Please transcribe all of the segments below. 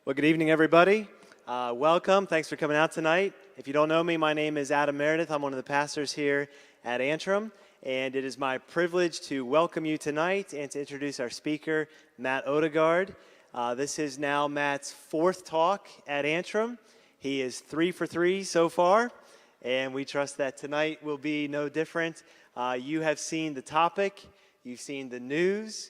Well, good evening, everybody. Welcome. Thanks for coming out tonight. If you don't know me, my name is Adam Meredith. I'm one of the pastors here at Antrim, and it is my privilege to welcome you tonight and to introduce our speaker, Matt Odegaard. This is now Matt's fourth talk at Antrim. He is 3 for 3 so far, and we trust that tonight will be no different. You have seen the topic, you've seen the news,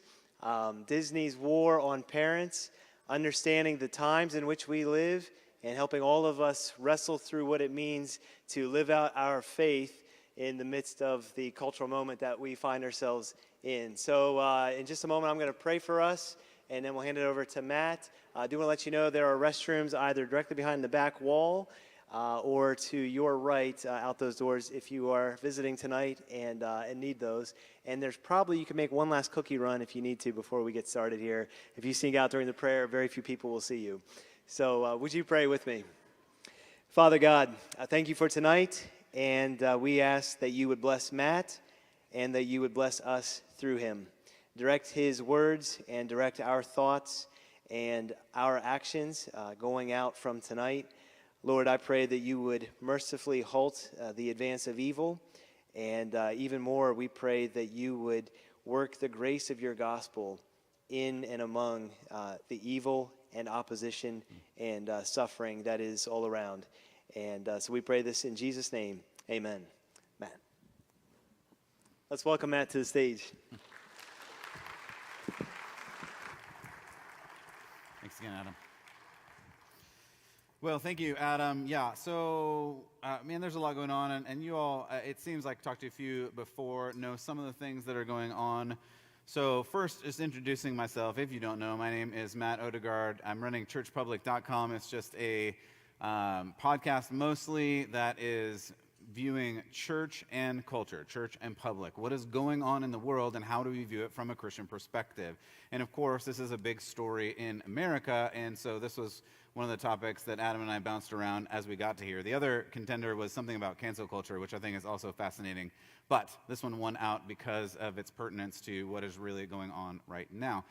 Disney's war on parents, understanding the times in which we live, and helping all of us wrestle through what it means to live out our faith in the midst of the cultural moment that we find ourselves in. So in just a moment, I'm going to pray for us, and then we'll hand it over to Matt. I do want to let you know there are restrooms either directly behind the back wall or to your right out those doors if you are visiting tonight and need those. And there's probably, you can make one last cookie run if you need to before we get started here. If you sing out during the prayer, very few people will see you. So would you pray with me? Father God, thank you for tonight, and we ask that you would bless Matt and that you would bless us through him. Direct his words and direct our thoughts and our actions going out from tonight. Lord, I pray that you would mercifully halt the advance of evil, and even more, we pray that you would work the grace of your gospel in and among the evil and opposition and suffering that is all around. And so we pray this in Jesus' name. Amen. Matt. Let's welcome Matt to the stage. Thanks again, Adam. Well, thank you, Adam. Yeah, so, man, there's a lot going on, and you all, it seems like I talked to a few before, know some of the things that are going on. So first, just introducing myself. If you don't know, my name is Matt Odegaard. I'm running churchpublic.com. It's just a podcast mostly that is viewing church and culture, church and public. What is going on in the world, and how do we view it from a Christian perspective? And of course, this is a big story in America, and so this was one of the topics that Adam and I bounced around as we got to here. The other contender was something about cancel culture, which I think is also fascinating. But this one won out because of its pertinence to what is really going on right now.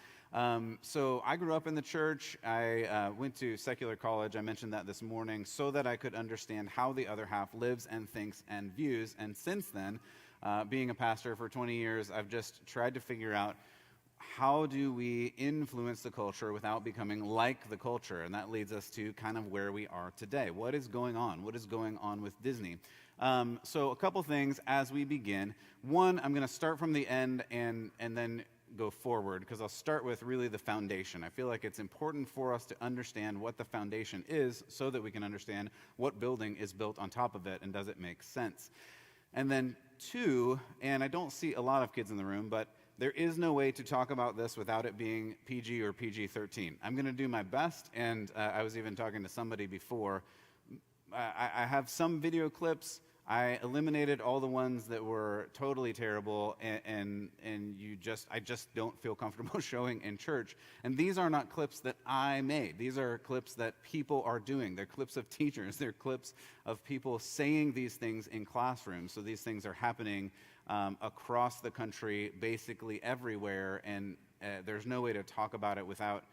So I grew up in the church. I went to secular college. I mentioned that this morning so that I could understand how the other half lives and thinks and views. And since then, being a pastor for 20 years, I've just tried to figure out how do we influence the culture without becoming like the culture? And that leads us to kind of where we are today. What is going on? What is going on with Disney? So a couple things as we begin. One, I'm going to start from the end and then go forward, because I'll start with really the foundation. I feel like it's important for us to understand what the foundation is so that we can understand what building is built on top of it and does it make sense. And then two, and I don't see a lot of kids in the room, but there is no way to talk about this without it being PG or PG-13. I'm going to do my best, and I was even talking to somebody before. I have some video clips. I eliminated all the ones that were totally terrible, and I just don't feel comfortable showing in church. And these are not clips that I made. These are clips that people are doing. They're clips of teachers. They're clips of people saying these things in classrooms. So these things are happening across the country, basically everywhere, and there's no way to talk about it without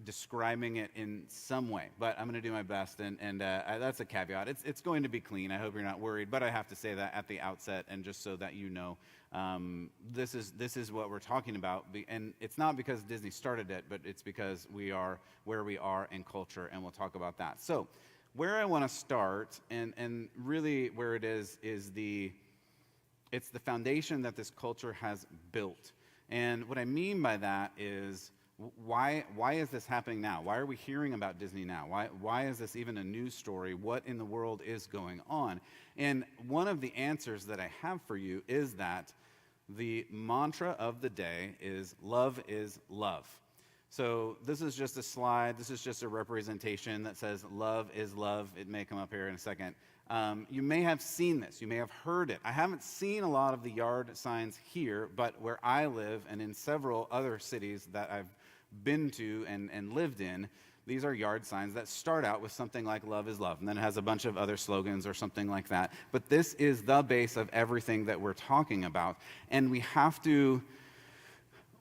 describing it in some way. But I'm going to do my best, and that's a caveat. It's going to be clean. I hope you're not worried, but I have to say that at the outset, and just so that you know, this is what we're talking about, and it's not because Disney started it, but it's because we are where we are in culture, and we'll talk about that. So where I want to start, and really where it is it's the foundation that this culture has built. And what I mean by that is, why is this happening now? Why are we hearing about Disney now? Why is this even a news story? What in the world is going on? And one of the answers that I have for you is that the mantra of the day is love is love. So this is just a slide. This is just a representation that says love is love. It may come up here in a second. You may have seen this. You may have heard it. I haven't seen a lot of the yard signs here, but where I live and in several other cities that I've been to and lived in, these are yard signs that start out with something like love is love, and then it has a bunch of other slogans or something like that. But this is the base of everything that we're talking about, and we have to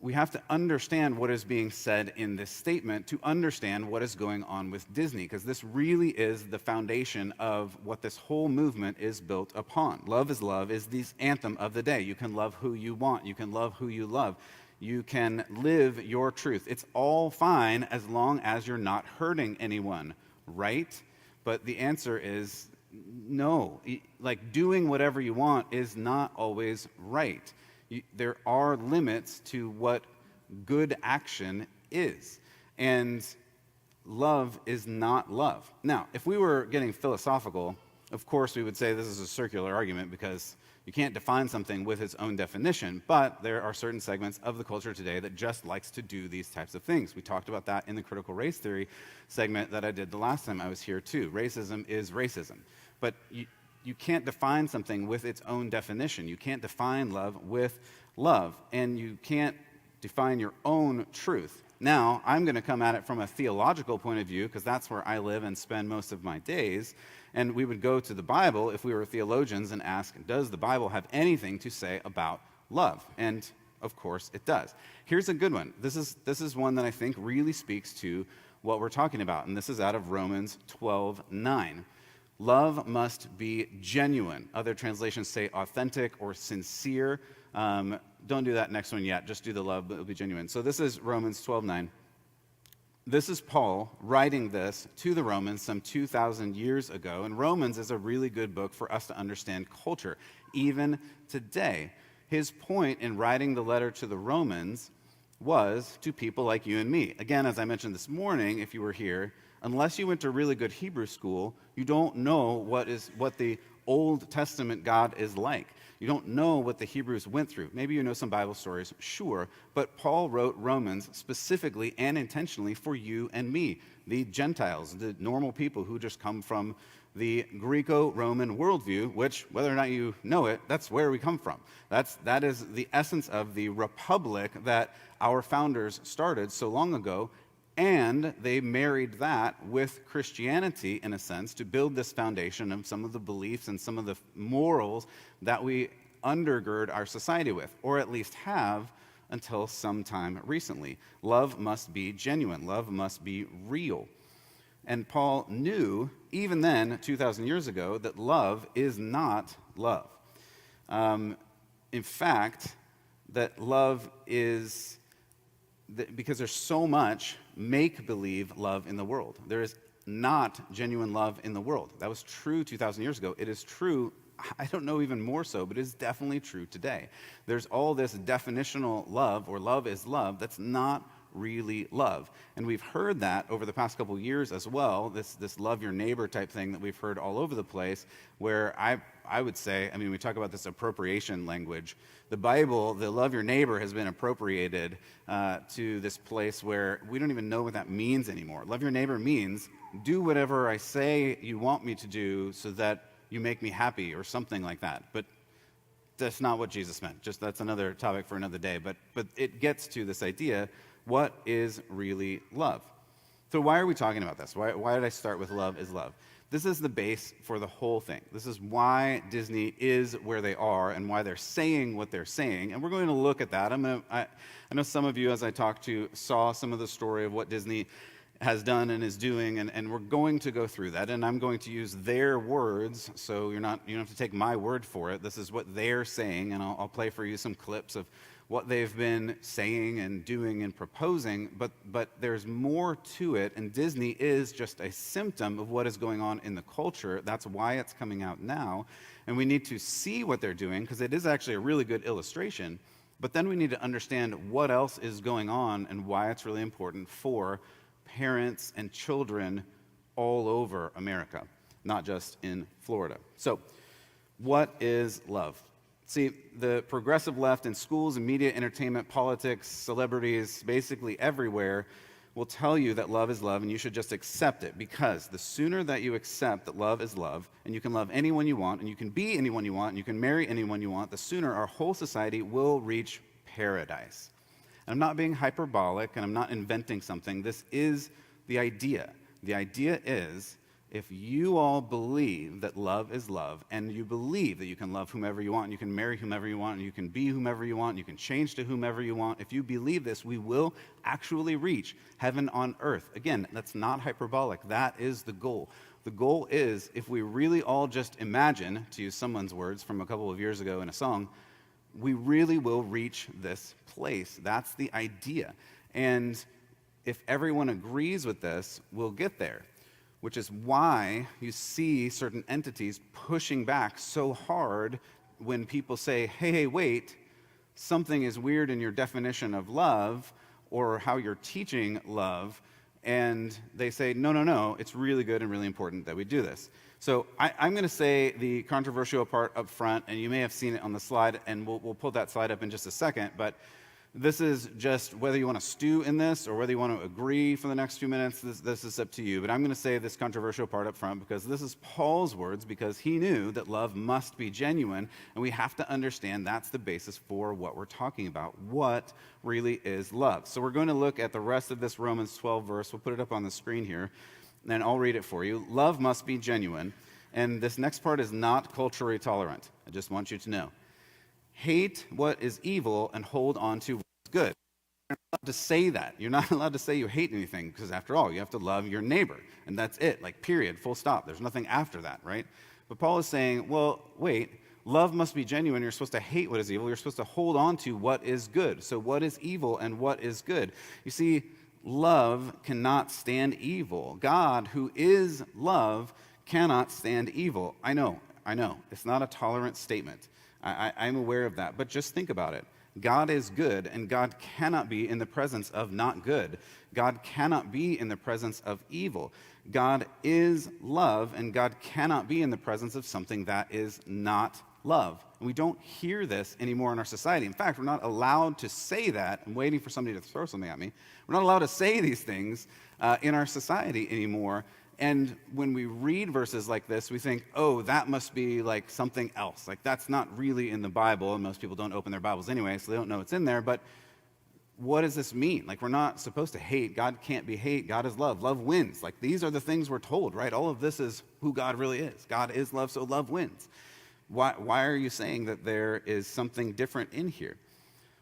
we have to understand what is being said in this statement to understand what is going on with Disney, because this really is the foundation of what this whole movement is built upon. Love is the anthem of the day. You can love who you want. You can love who you love. You can live your truth. It's all fine as long as you're not hurting anyone, right? But the answer is no. Like, doing whatever you want is not always right. There are limits to what good action is. And love is not love. Now, if we were getting philosophical, of course we would say this is a circular argument because you can't define something with its own definition, but there are certain segments of the culture today that just likes to do these types of things. We talked about that in the critical race theory segment that I did the last time I was here too. Racism is racism. But you can't define something with its own definition. You can't define love with love, and you can't define your own truth. Now, I'm going to come at it from a theological point of view, because that's where I live and spend most of my days, and we would go to the Bible if we were theologians and ask, does the Bible have anything to say about love? And of course it does. Here's a good one. This is one that I think really speaks to what we're talking about, and this is out of Romans 12:9. Love must be genuine. Other translations say authentic or sincere. Don't do that next one yet. Just do the love, but it'll be genuine. So this is Romans 12:9. This is Paul writing this to the Romans some 2,000 years ago. And Romans is a really good book for us to understand culture, even today. His point in writing the letter to the Romans was to people like you and me. Again, as I mentioned this morning, if you were here, unless you went to really good Hebrew school, you don't know what the Old Testament God is like. You don't know what the Hebrews went through. Maybe you know some Bible stories, sure, but Paul wrote Romans specifically and intentionally for you and me, the Gentiles, the normal people who just come from the Greco-Roman worldview, which, whether or not you know it, that's where we come from. That is the essence of the republic that our founders started so long ago. And they married that with Christianity, in a sense, to build this foundation of some of the beliefs and some of the morals that we undergird our society with, or at least have until some time recently. Love must be genuine. Love must be real. And Paul knew, even then, 2,000 years ago, that love is not love. In fact, that love is... because there's so much make-believe love in the world. There is not genuine love in the world. That was true 2,000 years ago. It is true, I don't know, even more so, but it is definitely true today. There's all this definitional love, or love is love, that's not really love. And we've heard that over the past couple years as well, this love your neighbor type thing that we've heard all over the place, where I would say, I mean, we talk about this appropriation language. The Bible, the love your neighbor, has been appropriated to this place where we don't even know what that means anymore. Love your neighbor means do whatever I say you want me to do so that you make me happy, or something like that. But that's not what Jesus meant. Just that's another topic for another day. But it gets to this idea, what is really love? So why are we talking about this? Why did I start with love is love? This is the base for the whole thing. This is why Disney is where they are and why they're saying what they're saying. And we're going to look at that. I know some of you, as I talked to, saw some of the story of what Disney has done and is doing, and we're going to go through that. And I'm going to use their words, so you don't have to take my word for it. This is what they're saying, and I'll play for you some clips of what they've been saying and doing and proposing, but there's more to it, and Disney is just a symptom of what is going on in the culture. That's why it's coming out now, and we need to see what they're doing, because it is actually a really good illustration, but then we need to understand what else is going on and why it's really important for parents and children all over America, not just in Florida. So, what is love? See, the progressive left in schools and media, entertainment, politics, celebrities, basically everywhere, will tell you that love is love and you should just accept it, because the sooner that you accept that love is love and you can love anyone you want and you can be anyone you want and you can marry anyone you want, the sooner our whole society will reach paradise. And I'm not being hyperbolic and I'm not inventing something. This is the idea. The idea is if you all believe that love is love, and you believe that you can love whomever you want, and you can marry whomever you want, and you can be whomever you want, and you can change to whomever you want, if you believe this, we will actually reach heaven on earth. Again, that's not hyperbolic. That is the goal. The goal is, if we really all just imagine, to use someone's words from a couple of years ago in a song, we really will reach this place. That's the idea. And if everyone agrees with this, we'll get there. Which is why you see certain entities pushing back so hard when people say, hey, wait, something is weird in your definition of love or how you're teaching love. And they say, no, it's really good and really important that we do this. So I'm going to say the controversial part up front, and you may have seen it on the slide, and we'll pull that slide up in just a second, but this is just whether you want to stew in this or whether you want to agree for the next few minutes, this is up to you. But I'm going to say this controversial part up front because this is Paul's words, because he knew that love must be genuine, and we have to understand that's the basis for what we're talking about. What really is love? So we're going to look at the rest of this Romans 12 verse. We'll put it up on the screen here, and I'll read it for you. Love must be genuine, and this next part is not culturally tolerant. I just want you to know. Hate what is evil and hold on to what's good. You're not allowed to say that. You're not allowed to say you hate anything, because after all, you have to love your neighbor. And that's it, like period, full stop. There's nothing after that, right? But Paul is saying, well, wait, love must be genuine. You're supposed to hate what is evil. You're supposed to hold on to what is good. So what is evil and what is good? You see, love cannot stand evil. God, who is love, cannot stand evil. I know. It's not a tolerant statement. I'm aware of that, but just think about it. God is good, and God cannot be in the presence of not good. God cannot be in the presence of evil. God is love, and God cannot be in the presence of something that is not love. And we don't hear this anymore in our society. In fact, we're not allowed to say that. I'm waiting for somebody to throw something at me. We're not allowed to say these things in our society anymore. And when we read verses like this, we think, oh, that must be like something else. Like that's not really in the Bible, and most people don't open their Bibles anyway, so they don't know it's in there. But what does this mean? Like we're not supposed to hate. God can't be hate. God is love. Love wins. Like these are the things we're told, right? All of this is who God really is. God is love, so love wins. Why are you saying that there is something different in here?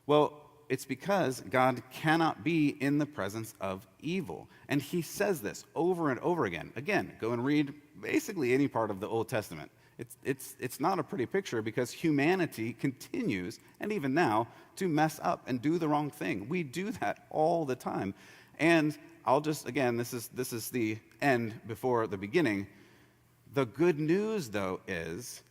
Well, it's because God cannot be in the presence of evil. And he says this over and over again. Again, go and read basically any part of the Old Testament. It's not a pretty picture, because humanity continues, and even now, to mess up and do the wrong thing. We do that all the time. And I'll just, again, this is the end before the beginning. The good news, though, is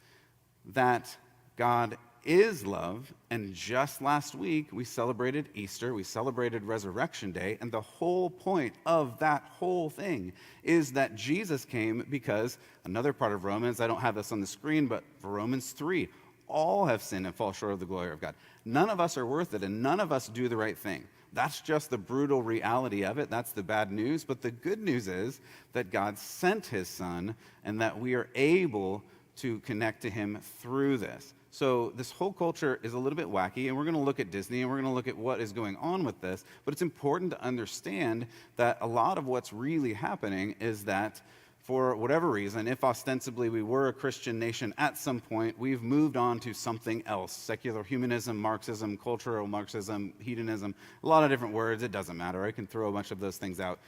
that God is love, and just last week we celebrated Easter, we celebrated Resurrection Day, and the whole point of that whole thing is that Jesus came because another part of Romans, I don't have this on the screen, but for Romans 3, all have sinned and fall short of the glory of God. None of us are worth it, and none of us do the right thing. That's just the brutal reality of it. That's the bad news. But the good news is that God sent his Son, and that we are able to connect to him through this. So this whole culture is a little bit wacky, and we're going to look at Disney, and we're going to look at what is going on with this. But it's important to understand that a lot of what's really happening is that for whatever reason, if ostensibly we were a Christian nation at some point, we've moved on to something else. Secular humanism, Marxism, cultural Marxism, hedonism, a lot of different words. It doesn't matter. I can throw a bunch of those things out.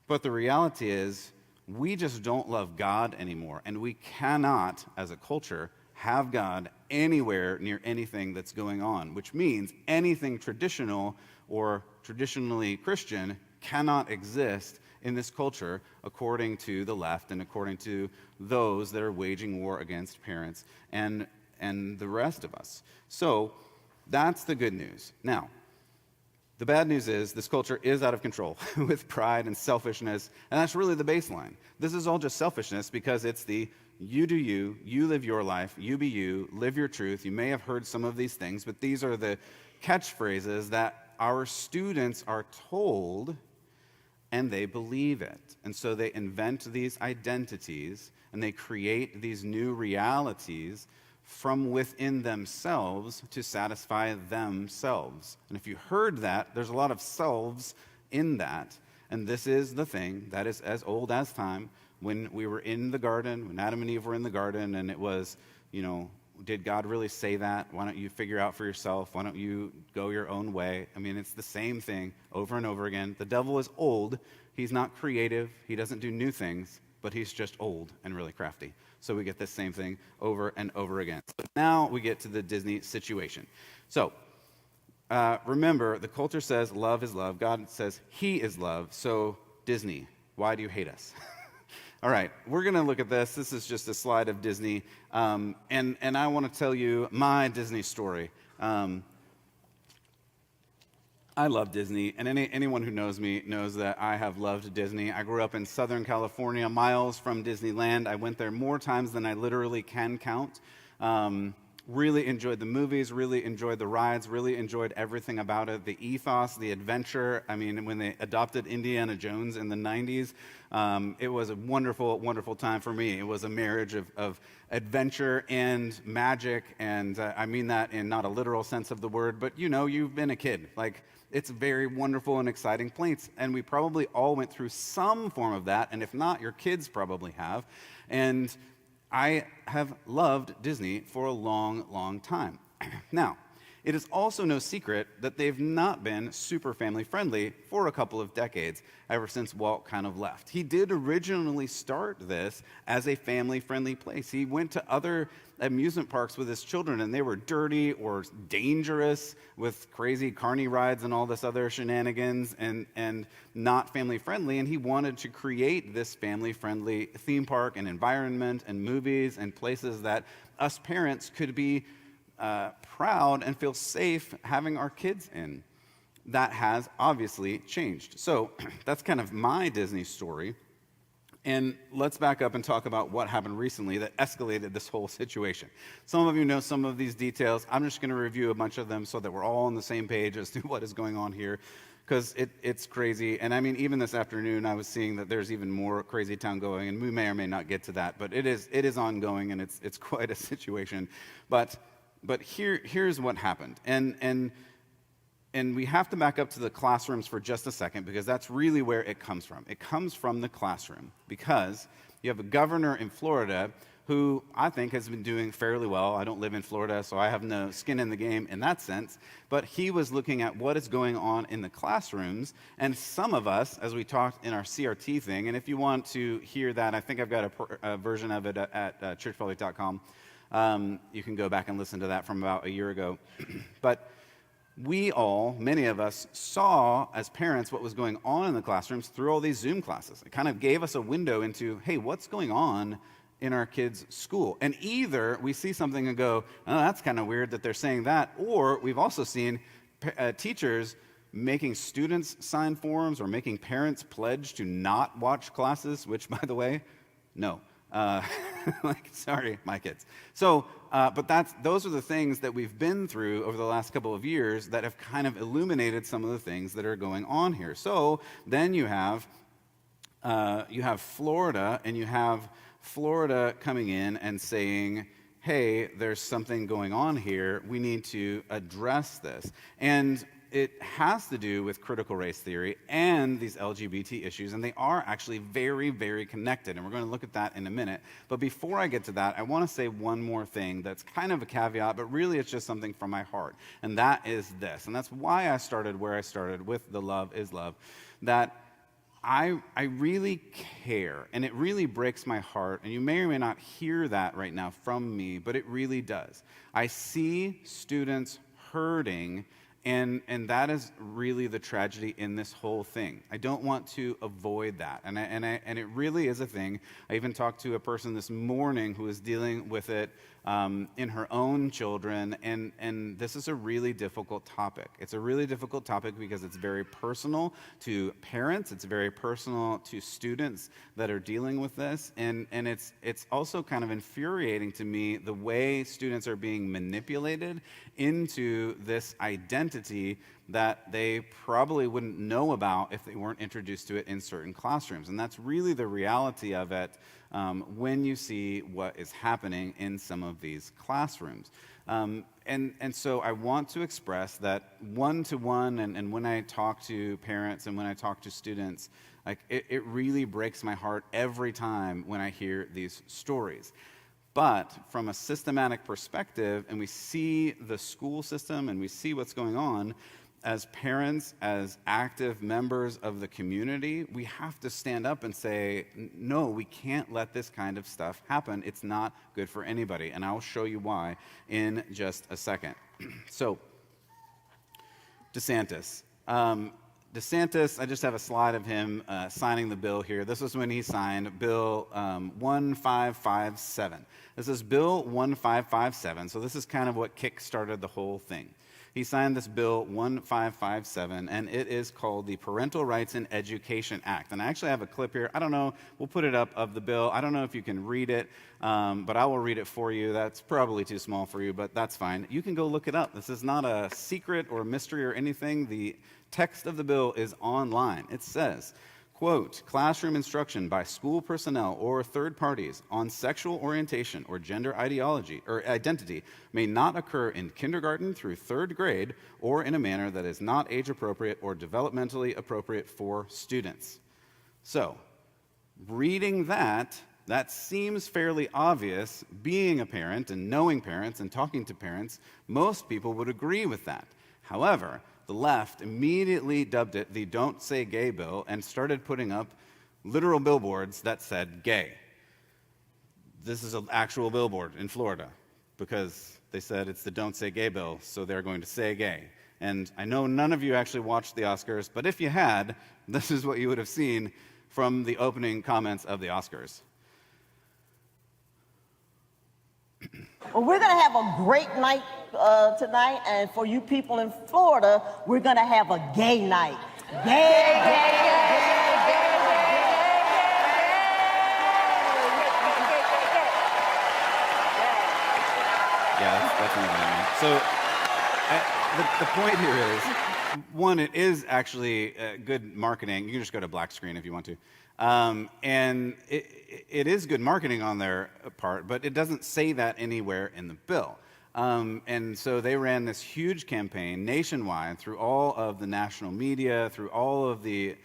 But the reality is we just don't love God anymore, and we cannot, as a culture, have God anywhere near anything that's going on, which means anything traditional or traditionally Christian cannot exist in this culture according to the left and according to those that are waging war against parents and the rest of us. So that's the good news. Now, the bad news is this culture is out of control with pride and selfishness, and that's really the baseline. This is all just selfishness because it's the you do you live your life, you be you, live your truth. You may have heard some of these things, but these are the catchphrases that our students are told, and they believe it. And so they invent these identities, and they create these new realities from within themselves to satisfy themselves. And if you heard that, there's a lot of selves in that. And this is the thing that is as old as time. when we were in the garden, when Adam and Eve were in the garden, and it was, did God really say that? Why don't you figure out for yourself? Why don't you go your own way? I mean, it's the same thing over and over again. The devil is old. He's not creative. He doesn't do new things, but he's just old and really crafty. So we get this same thing over and over again. So now we get to the Disney situation. So remember, the culture says love is love. God says he is love. So Disney, why do you hate us? All right, we're going to look at this. This is just a slide of Disney, and I want to tell you my Disney story. I love Disney, and anyone who knows me knows that I have loved Disney. I grew up in Southern California, miles from Disneyland. I went there more times than I literally can count. Really enjoyed the movies, really enjoyed the rides, really enjoyed everything about it, the ethos, the adventure. I mean, when they adopted Indiana Jones in the 90s, it was a wonderful, wonderful time for me. It was a marriage of adventure and magic, and I mean that in not a literal sense of the word, but you've been a kid. Like, it's a very wonderful and exciting place, and we probably all went through some form of that, and if not, your kids probably have. And I have loved Disney for a long, long time. Now, it is also no secret that they've not been super family friendly for a couple of decades, ever since Walt kind of left. He did originally start this as a family friendly place. He went to other amusement parks with his children, and they were dirty or dangerous with crazy carny rides and all this other shenanigans, and not family friendly. And he wanted to create this family friendly theme park and environment and movies and places that us parents could be proud and feel safe having our kids in. That has obviously changed. So that's kind of my Disney story. And let's back up and talk about what happened recently that escalated this whole situation. Some of you know some of these details. I'm just going to review a bunch of them so that we're all on the same page as to what is going on here, because it's crazy. And I mean, even this afternoon, I was seeing that there's even more crazy town going, and we may or may not get to that, but it is ongoing, and it's quite a situation. But here's what happened, and we have to back up to the classrooms for just a second, because that's really where it comes from. It comes from the classroom, because you have a governor in Florida who I think has been doing fairly well. I don't live in Florida, so I have no skin in the game in that sense, but he was looking at what is going on in the classrooms, and some of us, as we talked in our CRT thing, and if you want to hear that, I think I've got a version of it at churchpublic.com. You can go back and listen to that from about a year ago. But many of us, saw as parents what was going on in the classrooms through all these Zoom classes. It kind of gave us a window into, hey, what's going on in our kids' school? And either we see something and go, oh, that's kind of weird that they're saying that, or we've also seen teachers making students sign forms or making parents pledge to not watch classes, which, by the way, no. Sorry, my kids. So, but those are the things that we've been through over the last couple of years that have kind of illuminated some of the things that are going on here. So then you have Florida, and you have Florida coming in and saying, hey, there's something going on here. We need to address this. And it has to do with critical race theory and these LGBT issues, and they are actually very, very connected, and we're going to look at that in a minute. But before I get to that, I want to say one more thing that's kind of a caveat, but really it's just something from my heart, and that is this, and that's why I started where I started with the love is love, that I really care, and it really breaks my heart, and you may or may not hear that right now from me, but it really does. I see students hurting, and that is really the tragedy in this whole thing. I don't want to avoid that, and it really is a thing. I even talked to a person this morning who is dealing with it in her own children, and this is a really difficult topic. It's a really difficult topic because it's very personal to parents. It's very personal to students that are dealing with this, and it's also kind of infuriating to me the way students are being manipulated into this identity that they probably wouldn't know about if they weren't introduced to it in certain classrooms. And that's really the reality of it when you see what is happening in some of these classrooms. And so I want to express that one-to-one, and when I talk to parents and when I talk to students, like it really breaks my heart every time when I hear these stories. But from a systematic perspective, and we see the school system and we see what's going on, as parents, as active members of the community, we have to stand up and say, no, we can't let this kind of stuff happen. It's not good for anybody. And I'll show you why in just a second. So, DeSantis. DeSantis, I just have a slide of him signing the bill here. This was when he signed Bill 1557. This is Bill 1557, so this is kind of what kick-started the whole thing. He signed this Bill 1557, and it is called the Parental Rights in Education Act. And I actually have a clip here. I don't know. We'll put it up of the bill. I don't know if you can read it, but I will read it for you. That's probably too small for you, but that's fine. You can go look it up. This is not a secret or mystery or anything. The text of the bill is online. It says, quote, classroom instruction by school personnel or third parties on sexual orientation or gender ideology or identity may not occur in kindergarten through third grade or in a manner that is not age appropriate or developmentally appropriate for students. So, reading that seems fairly obvious. Being a parent and knowing parents and talking to parents, most people would agree with that. However, the left immediately dubbed it the Don't Say Gay bill and started putting up literal billboards that said gay. This is an actual billboard in Florida because they said it's the Don't Say Gay bill, so they're going to say gay. And I know none of you actually watched the Oscars, but if you had, this is what you would have seen from the opening comments of the Oscars. Well, we're going to have a great night tonight, and for you people in Florida, we're going to have a gay night. Gay, gay, Yeah, that's another one. So the point here is, one, it is actually good marketing. You can just go to black screen if you want to. And it is good marketing on their part, but it doesn't say that anywhere in the bill. And so they ran this huge campaign nationwide through all of the national media, through all of the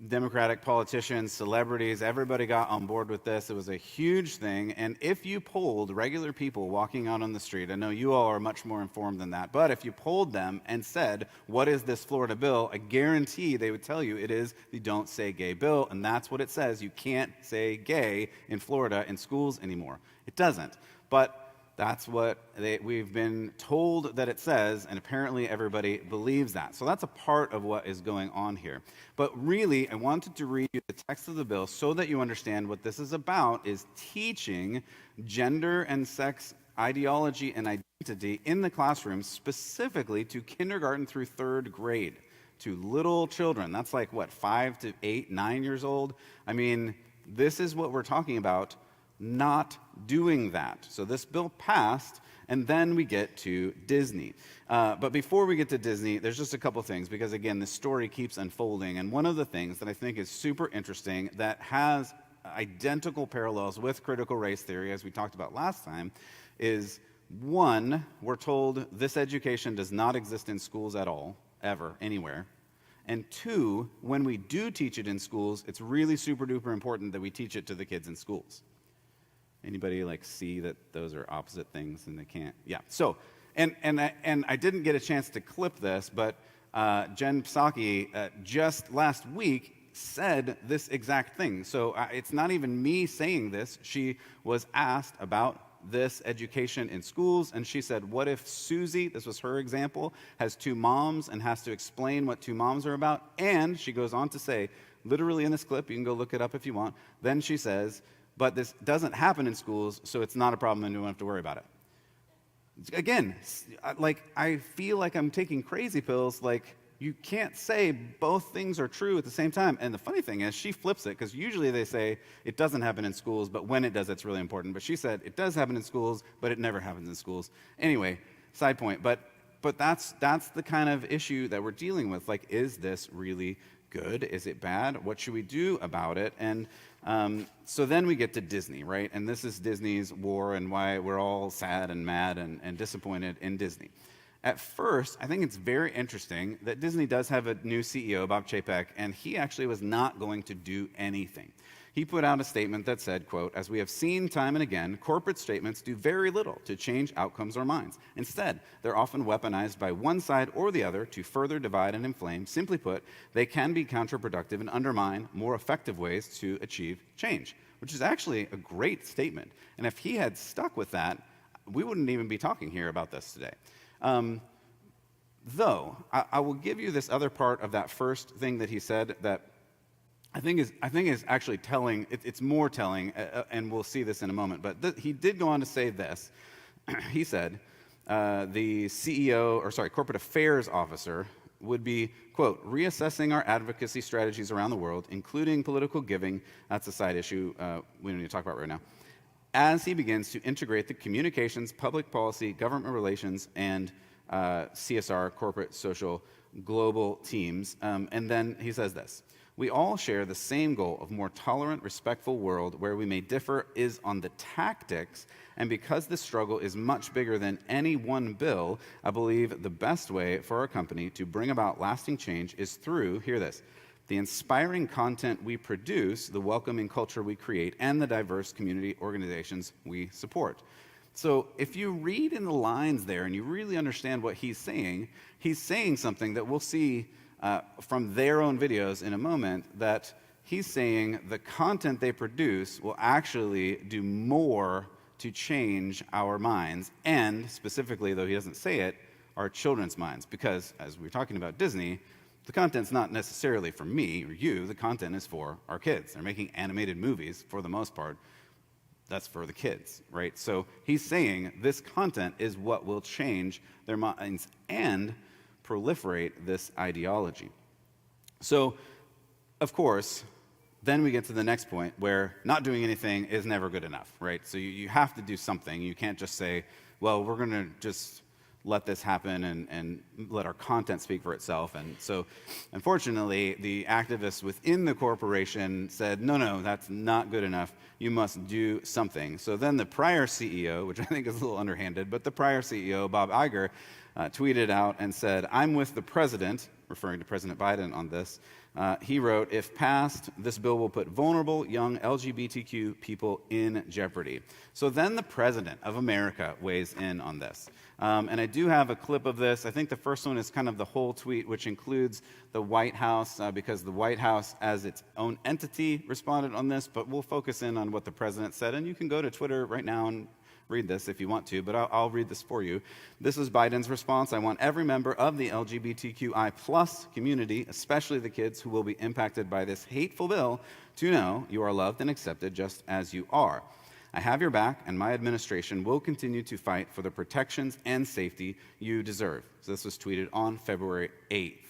Democratic politicians, celebrities, everybody got on board with this. It was a huge thing. And if you polled regular people walking out on the street, I know you all are much more informed than that, but if you polled them and said, what is this Florida bill? I guarantee they would tell you it is the Don't Say Gay bill, and that's what it says. You can't say gay in Florida in schools anymore. It doesn't. But that's what we've been told that it says, and apparently everybody believes that. So that's a part of what is going on here. But really, I wanted to read you the text of the bill so that you understand what this is about, is teaching gender and sex ideology and identity in the classroom, specifically to kindergarten through third grade, to little children. That's like, what, 5 to 8, 9 years old? I mean, this is what we're talking about. Not doing that. So this bill passed, and then we get to Disney. But before we get to Disney, there's just a couple things, because again, this story keeps unfolding. And one of the things that I think is super interesting that has identical parallels with critical race theory, as we talked about last time, is one, we're told this education does not exist in schools at all, ever, anywhere. And two, when we do teach it in schools, it's really super duper important that we teach it to the kids in schools. Anybody see that those are opposite things and they can't? Yeah. So, and I didn't get a chance to clip this, but Jen Psaki just last week said this exact thing. So it's not even me saying this. She was asked about this education in schools, and she said, what if Susie, this was her example, has two moms and has to explain what two moms are about? And she goes on to say, literally in this clip, you can go look it up if you want, then she says, but this doesn't happen in schools, so it's not a problem and you don't have to worry about it. Again, I feel like I'm taking crazy pills. You can't say both things are true at the same time. And the funny thing is, she flips it, because usually they say it doesn't happen in schools, but when it does, it's really important. But she said it does happen in schools, but it never happens in schools. Anyway, side point. But but that's the kind of issue that we're dealing with. Like, is this really good? Is it bad? What should we do about it? And so then we get to Disney, right? And this is Disney's war and why we're all sad and mad and disappointed in Disney. At first, I think it's very interesting that Disney does have a new CEO, Bob Chapek, and he actually was not going to do anything. He put out a statement that said, quote, "As we have seen time and again, corporate statements do very little to change outcomes or minds. Instead, they're often weaponized by one side or the other to further divide and inflame. Simply put, they can be counterproductive and undermine more effective ways to achieve change," which is actually a great statement. And if he had stuck with that, we wouldn't even be talking here about this today. Though, I will give you this other part of that first thing that he said that I think is actually telling. It's more telling, and we'll see this in a moment. But he did go on to say this. He said, the corporate affairs officer would be, quote, "reassessing our advocacy strategies around the world, including political giving." That's a side issue we don't need to talk about right now. As he begins to integrate the communications, public policy, government relations, and CSR, corporate social global teams. And then he says this: "We all share the same goal of more tolerant, respectful world. Where we may differ is on the tactics, and because this struggle is much bigger than any one bill, I believe the best way for our company to bring about lasting change is through," hear this, "the inspiring content we produce, the welcoming culture we create, and the diverse community organizations we support." So if you read in the lines there and you really understand what he's saying something that we'll see from their own videos in a moment, that he's saying the content they produce will actually do more to change our minds, and specifically, though he doesn't say it, our children's minds. Because as we're talking about Disney, the content's not necessarily for me or you, the content is for our kids. They're making animated movies for the most part. That's for the kids, right? So he's saying this content is what will change their minds and proliferate this ideology. So, of course, then we get to the next point where not doing anything is never good enough, right? So you have to do something. You can't just say, well, we're going to just let this happen and let our content speak for itself. And so, unfortunately, the activists within the corporation said, no, that's not good enough. You must do something. So then the prior CEO, which I think is a little underhanded, but the prior CEO, Bob Iger, tweeted out and said, "I'm with the president," referring to President Biden on this. He wrote, "If passed, this bill will put vulnerable young LGBTQ people in jeopardy." So then the president of America weighs in on this. And I do have a clip of this. I think the first one is kind of the whole tweet, which includes the White House, because the White House, as its own entity, responded on this. But we'll focus in on what the president said. And you can go to Twitter right now and read this if you want to, but I'll read this for you. This is Biden's response. "I want every member of the LGBTQI plus community, especially the kids who will be impacted by this hateful bill, to know you are loved and accepted just as you are. I have your back, and my administration will continue to fight for the protections and safety you deserve." So this was tweeted on February 8th.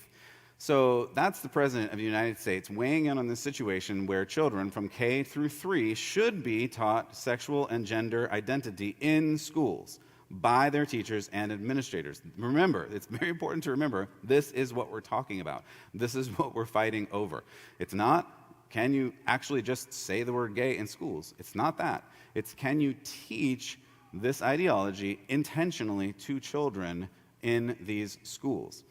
So that's the President of the United States weighing in on this situation where children from K through 3 should be taught sexual and gender identity in schools by their teachers and administrators. Remember, it's very important to remember, this is what we're talking about. This is what we're fighting over. It's not, can you actually just say the word gay in schools? It's not that. It's, can you teach this ideology intentionally to children in these schools?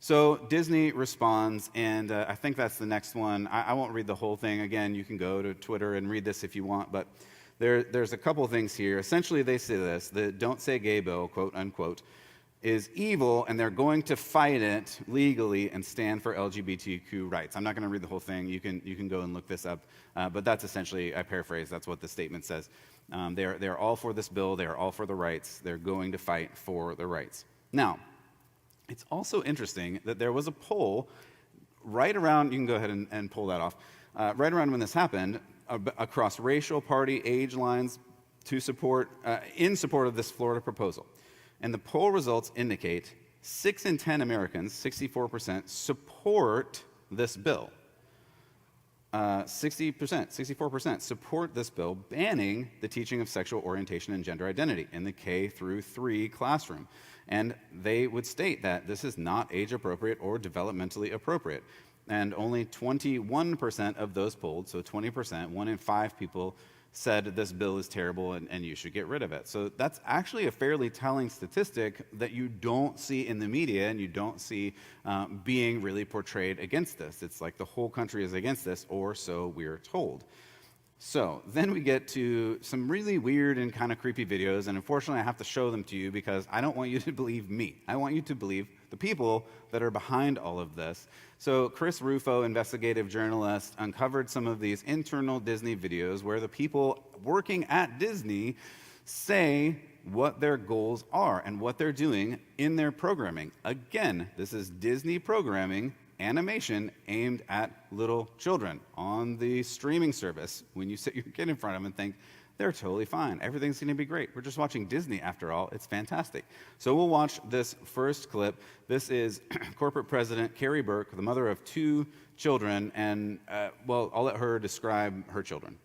So Disney responds, and I think that's the next one. I won't read the whole thing. Again, you can go to Twitter and read this if you want, but there's a couple things here. Essentially, they say this: the "Don't Say Gay" bill, quote unquote, is evil, and they're going to fight it legally and stand for LGBTQ rights. I'm not going to read the whole thing. You can go and look this up, but that's essentially, I paraphrase, that's what the statement says. They're all for this bill. They're all for the rights. They're going to fight for the rights. Now, it's also interesting that there was a poll right around, you can go ahead and pull that off, right around when this happened, across racial, party, age lines, in support of this Florida proposal. And the poll results indicate 6 in 10 Americans, 64%, support this bill. 60%, 64% support this bill banning the teaching of sexual orientation and gender identity in the K through 3 classroom. And they would state that this is not age appropriate or developmentally appropriate. And only 21% of those polled, so 20%, 1 in 5 people said this bill is terrible and you should get rid of it. So that's actually a fairly telling statistic that you don't see in the media and you don't see being really portrayed against this. It's like the whole country is against this, or so we're told. So then we get to some really weird and kind of creepy videos, and unfortunately I have to show them to you because I don't want you to believe me. I want you to believe the people that are behind all of this. So Chris Rufo, investigative journalist, uncovered some of these internal Disney videos where the people working at Disney say what their goals are and what they're doing in their programming. Again, this is Disney programming, animation aimed at little children on the streaming service. When you sit your kid in front of them and think, they're totally fine. Everything's going to be great. We're just watching Disney after all. It's fantastic. So we'll watch this first clip. This is corporate president Carrie Burke, the mother of 2 children, and well, I'll let her describe her children.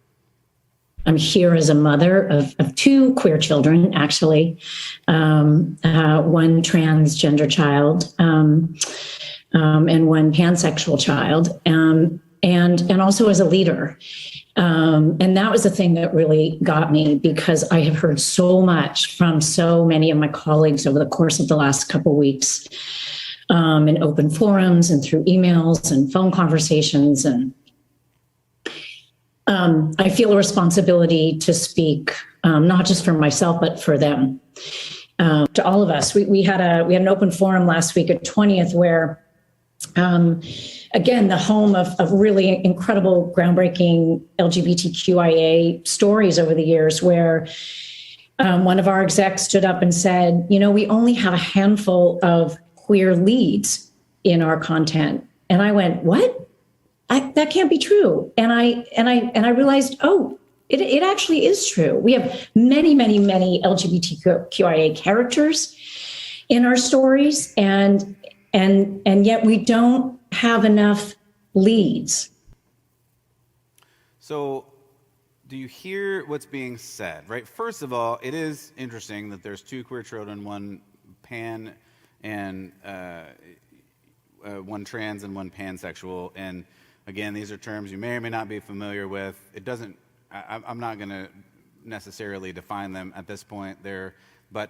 I'm here as a mother of 2 queer children, actually, one transgender child and one pansexual child, and also as a leader. And that was the thing that really got me, because I have heard so much from so many of my colleagues over the course of the last couple of weeks in open forums and through emails and phone conversations. And I feel a responsibility to speak, not just for myself, but for them, to all of us. We had an open forum last week at 20th where, again, the home of really incredible, groundbreaking LGBTQIA stories over the years, where one of our execs stood up and said, we only have a handful of queer leads in our content. And I went, what? That can't be true. And I realized, it actually is true. We have many, many, many LGBTQIA characters in our stories, and yet we don't have enough leads. So do you hear what's being said, right? First of all, it is interesting that there's 2 queer children, one pan and one trans and one pansexual. And again, these are terms you may or may not be familiar with. It doesn't, I'm not going to necessarily define them at this point there, but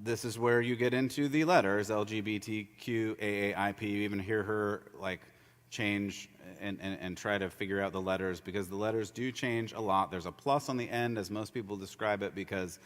this is where you get into the letters, LGBTQAAIP. You even hear her change and try to figure out the letters, because the letters do change a lot. There's a plus on the end, as most people describe it, because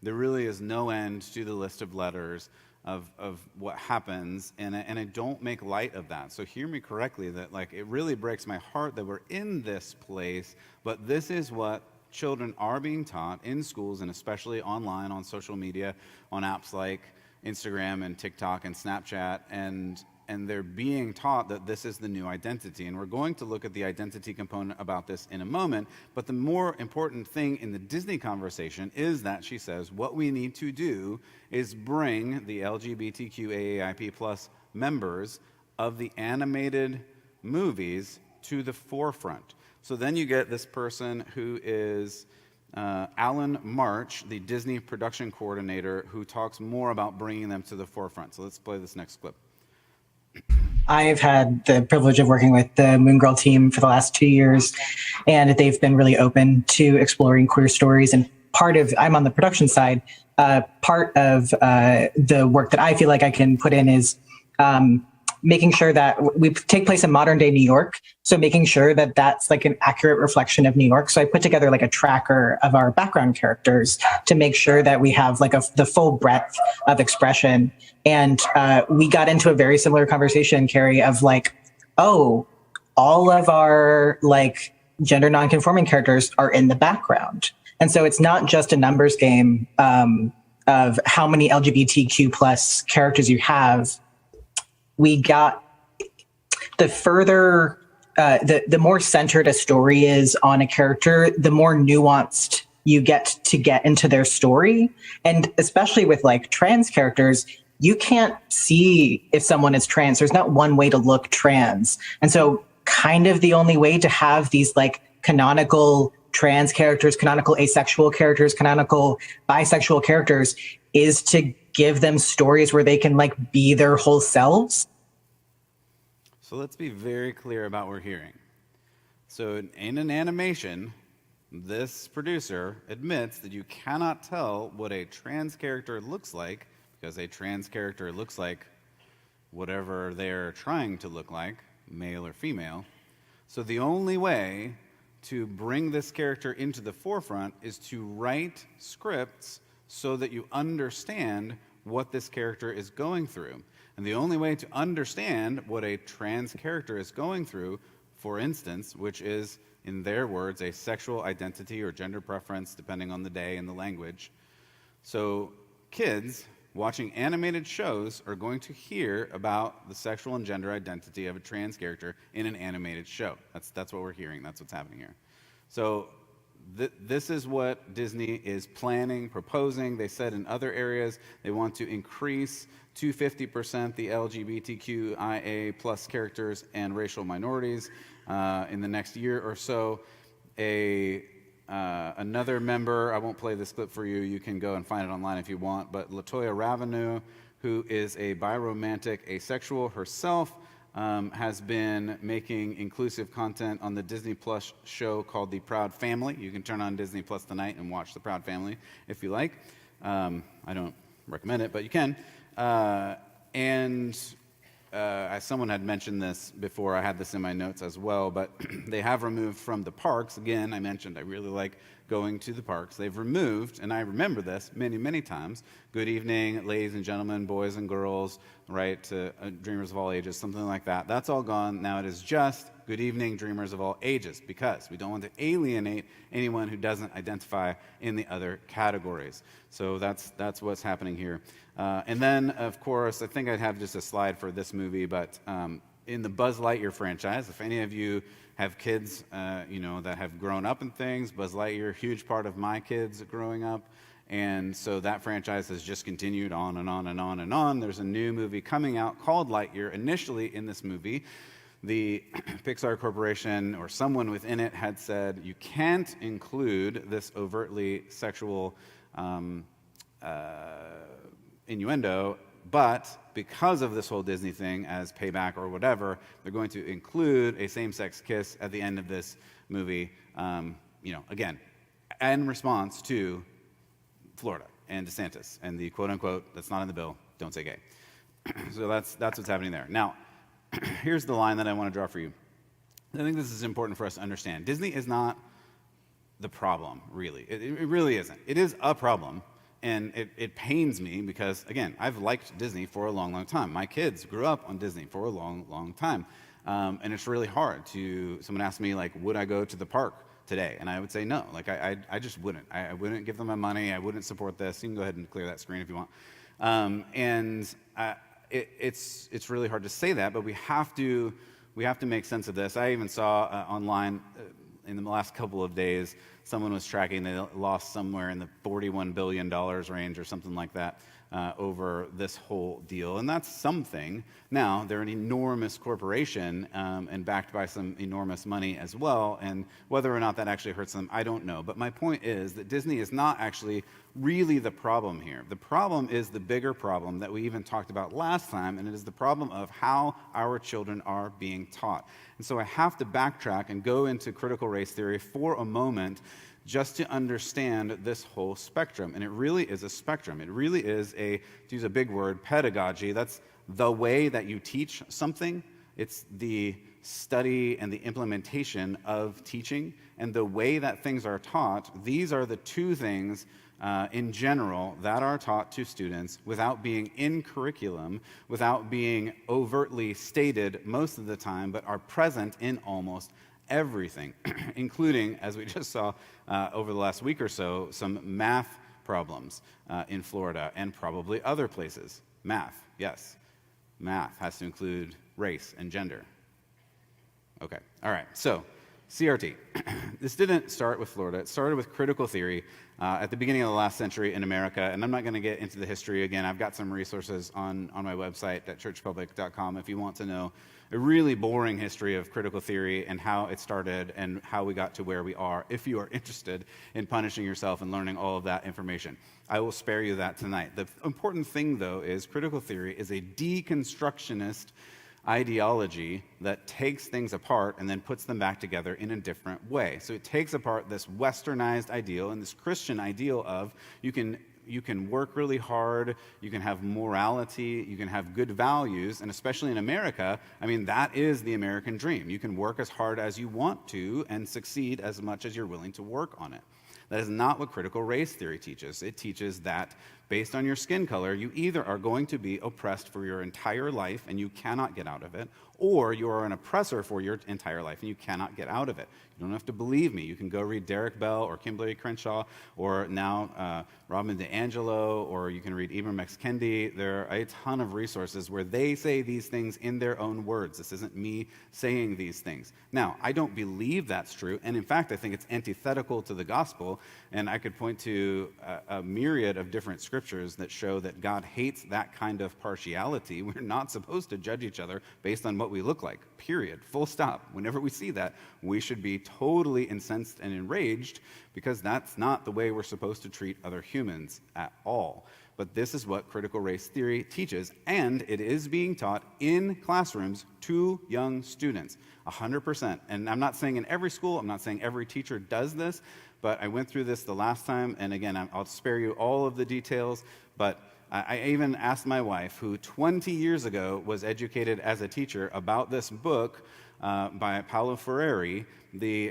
there really is no end to the list of letters of what happens, and I don't make light of that. So hear me correctly, that it really breaks my heart that we're in this place, but this is what children are being taught in schools, and especially online, on social media, on apps like Instagram and TikTok and Snapchat, and they're being taught that this is the new identity. And we're going to look at the identity component about this in a moment, but the more important thing in the Disney conversation is that she says what we need to do is bring the LGBTQAAIP plus members of the animated movies to the forefront. So then you get this person who is Alan March, the Disney production coordinator, who talks more about bringing them to the forefront. So let's play this next clip. I've had the privilege of working with the Moon Girl team for the last 2 years, and they've been really open to exploring queer stories. And I'm on the production side, part of the work that I feel like I can put in is making sure that we take place in modern day New York. So making sure that that's an accurate reflection of New York. So I put together a tracker of our background characters to make sure that we have the full breadth of expression. And we got into a very similar conversation, Carrie, of all of our gender nonconforming characters are in the background. And so it's not just a numbers game of how many LGBTQ plus characters you have. We got the further, the more centered a story is on a character, the more nuanced you get into their story. And especially with trans characters, you can't see if someone is trans. There's not one way to look trans. And so kind of the only way to have these like canonical trans characters, canonical asexual characters, canonical bisexual characters is to give them stories where they can like be their whole selves. So let's be very clear about what we're hearing. So in an animation, this producer admits that you cannot tell what a trans character looks like because a trans character looks like whatever they're trying to look like, male or female. So the only way to bring this character into the forefront is to write scripts so that you understand what this character is going through. And the only way to understand what a trans character is going through, for instance, which is, in their words, a sexual identity or gender preference, depending on the day and the language. So kids watching animated shows are going to hear about the sexual and gender identity of a trans character in an animated show. That's what we're hearing. That's what's happening here. So this is what Disney is planning, proposing. They said in other areas they want to increase to 50% the LGBTQIA plus characters and racial minorities in the next year or so. Another member, I won't play this clip for you, you can go and find it online if you want, but LaToya Raveneau, who is a biromantic asexual herself, has been making inclusive content on the Disney Plus show called The Proud Family. You can turn on Disney Plus tonight and watch The Proud Family if you like. I don't recommend it, but you can. Someone had mentioned this before. I had this in my notes as well, but they have removed from the parks. Again, I mentioned I really like going to the parks. They've removed, and I remember this many, many times, good evening, ladies and gentlemen, boys and girls, right, to dreamers of all ages, something like that. That's all gone. Now it is just good evening, dreamers of all ages, because we don't want to alienate anyone who doesn't identify in the other categories. So that's what's happening here. And then, of course, I think I'd have just a slide for this movie, but in the Buzz Lightyear franchise, if any of you have kids, that have grown up in things, Buzz Lightyear, huge part of my kids growing up, and so that franchise has just continued on and on and on and on. There's a new movie coming out called Lightyear. Initially in this movie, the Pixar Corporation or someone within it had said, you can't include this overtly sexual innuendo, but because of this whole Disney thing as payback or whatever, they're going to include a same-sex kiss at the end of this movie, again, in response to Florida and DeSantis and the quote-unquote, that's not in the bill, don't say gay. So that's what's happening there. Now, here's the line that I want to draw for you. I think this is important for us to understand. Disney is not the problem, really. It really isn't. It is a problem. And it pains me because, again, I've liked Disney for a long, long time. My kids grew up on Disney for a long, long time. And it's really hard someone asked me, like, would I go to the park today? And I would say no. Like, I just wouldn't. I wouldn't give them my money. I wouldn't support this. You can go ahead and clear that screen if you want. It's really hard to say that, but we have to make sense of this. I even saw online in the last couple of days, someone was tracking, they lost somewhere in the $41 billion range or something like that over this whole deal. And that's something. Now, they're an enormous corporation and backed by some enormous money as well. And whether or not that actually hurts them, I don't know. But my point is that Disney is not actually really the problem here. The problem is the bigger problem that we even talked about last time, and it is the problem of how our children are being taught. And so I have to backtrack and go into critical race theory for a moment just to understand this whole spectrum. And it really is a spectrum. It really is to use a big word, pedagogy. That's the way that you teach something. It's the study and the implementation of teaching. And the way that things are taught, these are the two things in general that are taught to students without being in curriculum, without being overtly stated most of the time, but are present in almost everything, including, as we just saw over the last week or so, some math problems in Florida and probably other places. Math, yes. Math has to include race and gender. Okay, all right. So CRT. This didn't start with Florida. It started with critical theory at the beginning of the last century in America. And I'm not going to get into the history again. I've got some resources on my website at churchpublic.com if you want to know a really boring history of critical theory and how it started and how we got to where we are, if you are interested in punishing yourself and learning all of that information. I will spare you that tonight. The important thing, though, is critical theory is a deconstructionist ideology that takes things apart and then puts them back together in a different way. So it takes apart this westernized ideal and this Christian ideal of you can work really hard, you can have morality, you can have good values, and especially in America, I mean, that is the American dream. You can work as hard as you want to and succeed as much as you're willing to work on it. That is not what critical race theory teaches. It teaches that based on your skin color, you either are going to be oppressed for your entire life and you cannot get out of it, or you are an oppressor for your entire life and you cannot get out of it. You don't have to believe me. You can go read Derek Bell or Kimberly Crenshaw or now Robin DiAngelo, or you can read Ibram X. Kendi. There are a ton of resources where they say these things in their own words. This isn't me saying these things. Now, I don't believe that's true, and in fact, I think it's antithetical to the gospel, and I could point to a myriad of different scriptures that show that God hates that kind of partiality. We're not supposed to judge each other based on what we look like, period, full stop. Whenever we see that, we should be totally incensed and enraged because that's not the way we're supposed to treat other humans at all. But this is what critical race theory teaches, and it is being taught in classrooms to young students, 100%. And I'm not saying in every school, I'm not saying every teacher does this, but I went through this the last time, and again, I'll spare you all of the details, but I even asked my wife, who 20 years ago was educated as a teacher, about this book by Paulo Freire, The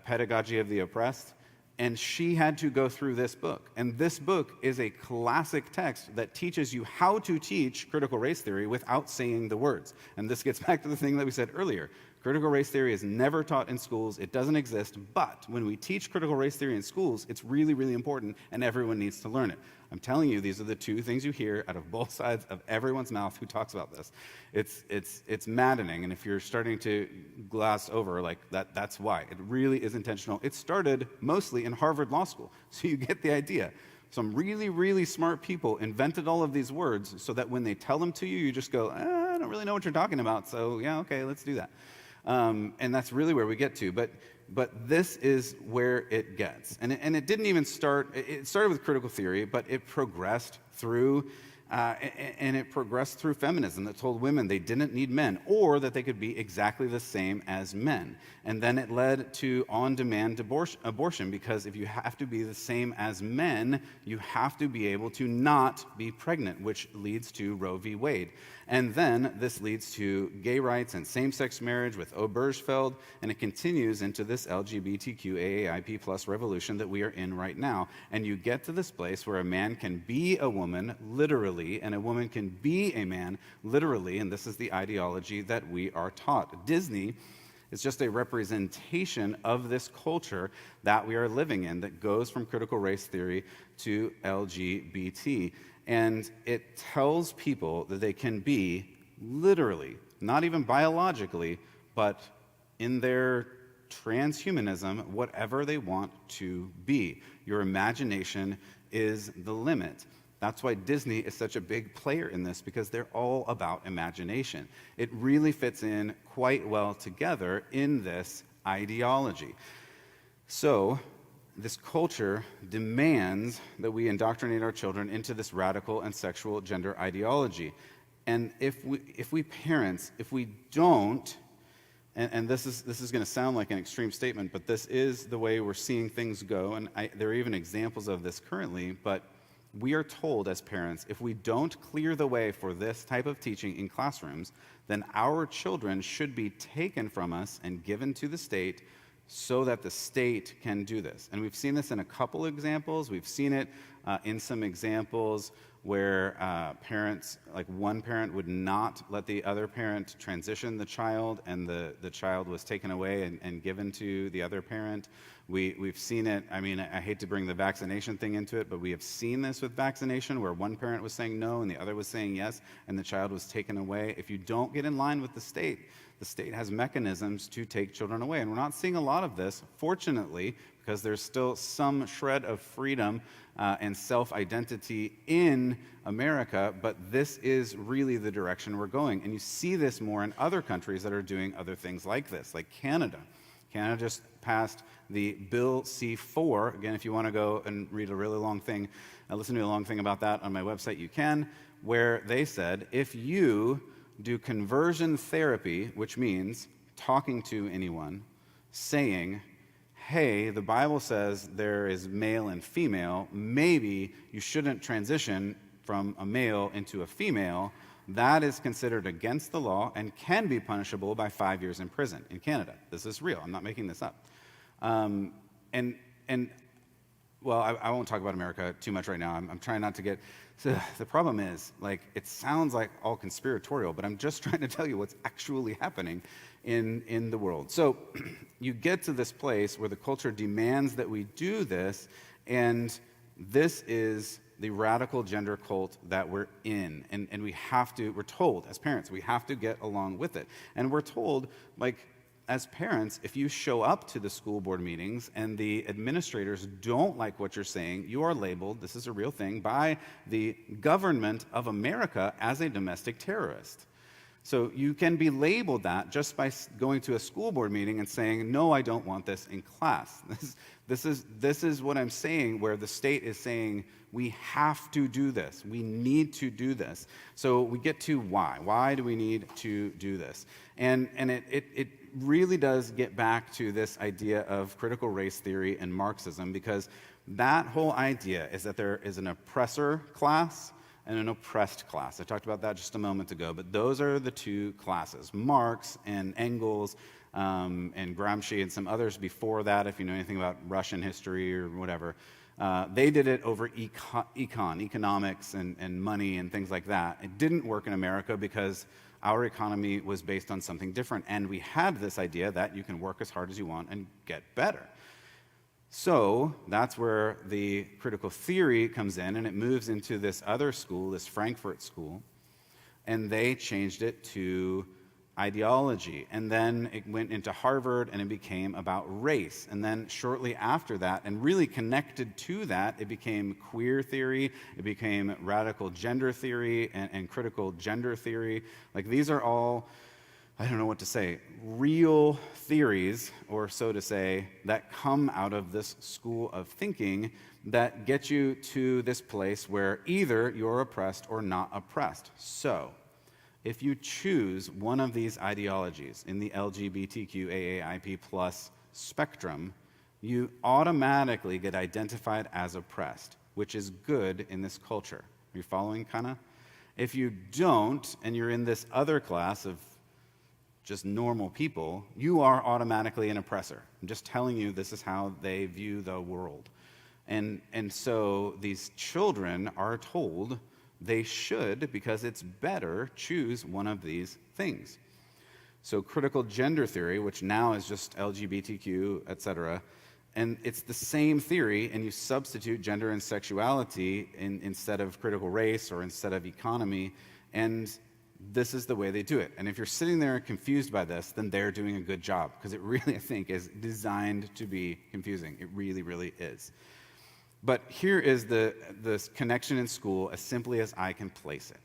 Pedagogy of the Oppressed, and she had to go through this book. And this book is a classic text that teaches you how to teach critical race theory without saying the words. And this gets back to the thing that we said earlier. Critical race theory is never taught in schools. It doesn't exist. But when we teach critical race theory in schools, it's really, really important, and everyone needs to learn it. I'm telling you, these are the two things you hear out of both sides of everyone's mouth who talks about this. It's maddening, and if you're starting to glass over like that, that's why. It really is intentional. It started mostly in Harvard Law School, so you get the idea. Some really, really smart people invented all of these words so that when they tell them to you, you just go, I don't really know what you're talking about, so yeah, okay, let's do that. And that's really where we get to. But this is where it gets. And it didn't even start, it started with critical theory, but it progressed through, and it progressed through feminism that told women they didn't need men, or that they could be exactly the same as men. And then it led to on-demand abortion, because if you have to be the same as men, you have to be able to not be pregnant, which leads to Roe v. Wade. And then this leads to gay rights and same-sex marriage with Obergefell, and it continues into this LGBTQ AAIP plus revolution that we are in right now. And you get to this place where a man can be a woman, literally, and a woman can be a man, literally, and this is the ideology that we are taught. Disney is just a representation of this culture that we are living in that goes from critical race theory to LGBT. And it tells people that they can be literally, not even biologically, but in their transhumanism, whatever they want to be. Your imagination is the limit. That's why Disney is such a big player in this, because they're all about imagination. It really fits in quite well together in this ideology. So, this culture demands that we indoctrinate our children into this radical and sexual gender ideology. And if we parents, if we don't, and this is going to sound like an extreme statement, but this is the way we're seeing things go, and there are even examples of this currently, but we are told as parents, if we don't clear the way for this type of teaching in classrooms, then our children should be taken from us and given to the state so that the state can do this. And we've seen this in a couple examples. We've seen it in some examples where parents, like one parent would not let the other parent transition the child, and the child was taken away and given to the other parent. We've seen it, I mean, I hate to bring the vaccination thing into it, but we have seen this with vaccination where one parent was saying no and the other was saying yes, and the child was taken away. If you don't get in line with the state, the state has mechanisms to take children away. And we're not seeing a lot of this, fortunately, because there's still some shred of freedom and self-identity in America, but this is really the direction we're going. And you see this more in other countries that are doing other things like this, like Canada. Canada just passed the Bill C-4. Again, if you want to go and read a really long thing, listen to a long thing about that on my website, you can, where they said, if you do conversion therapy, which means talking to anyone, saying, hey, the Bible says there is male and female, maybe you shouldn't transition from a male into a female, that is considered against the law and can be punishable by 5 years in prison in Canada. This is real. I'm not making this up. Well, I won't talk about America too much right now. I'm trying not to get... So the problem is, like, it sounds like all conspiratorial, but I'm just trying to tell you what's actually happening in the world. So you get to this place where the culture demands that we do this, and this is the radical gender cult that we're in. And we have to, we're told as parents, we have to get along with it. And we're told, like, as parents, if you show up to the school board meetings and the administrators don't like what you're saying, you are labeled, this is a real thing, by the government of America as a domestic terrorist. So you can be labeled that just by going to a school board meeting and saying, no, I don't want this in class. This is what I'm saying, where the state is saying, we have to do this. We need to do this. So we get to why. Why do we need to do this? And it really does get back to this idea of critical race theory and Marxism, because that whole idea is that there is an oppressor class and an oppressed class. I talked about that just a moment ago, but those are the two classes. Marx and Engels and Gramsci and some others before that, if you know anything about Russian history or whatever, they did it over economics and money and things like that. It didn't work in America because our economy was based on something different, and we had this idea that you can work as hard as you want and get better. So that's where the critical theory comes in, and it moves into this other school, this Frankfurt School, and they changed it to ideology. And then it went into Harvard, and it became about race. And then shortly after that, and really connected to that, it became queer theory, it became radical gender theory, and critical gender theory. Like, these are all, I don't know what to say, real theories, or so to say, that come out of this school of thinking that get you to this place where either you're oppressed or not oppressed. So, if you choose one of these ideologies in the LGBTQ AAIP+ spectrum, you automatically get identified as oppressed, which is good in this culture. Are you following, kinda? If you don't, and you're in this other class of just normal people, you are automatically an oppressor. I'm just telling you, this is how they view the world. And so these children are told they should, because it's better, choose one of these things. So critical gender theory, which now is just LGBTQ, etc., and it's the same theory, and you substitute gender and sexuality instead of critical race or instead of economy, and this is the way they do it. And if you're sitting there confused by this, then they're doing a good job, because it really, I think, is designed to be confusing. It really, really is. But here is this connection in school as simply as I can place it.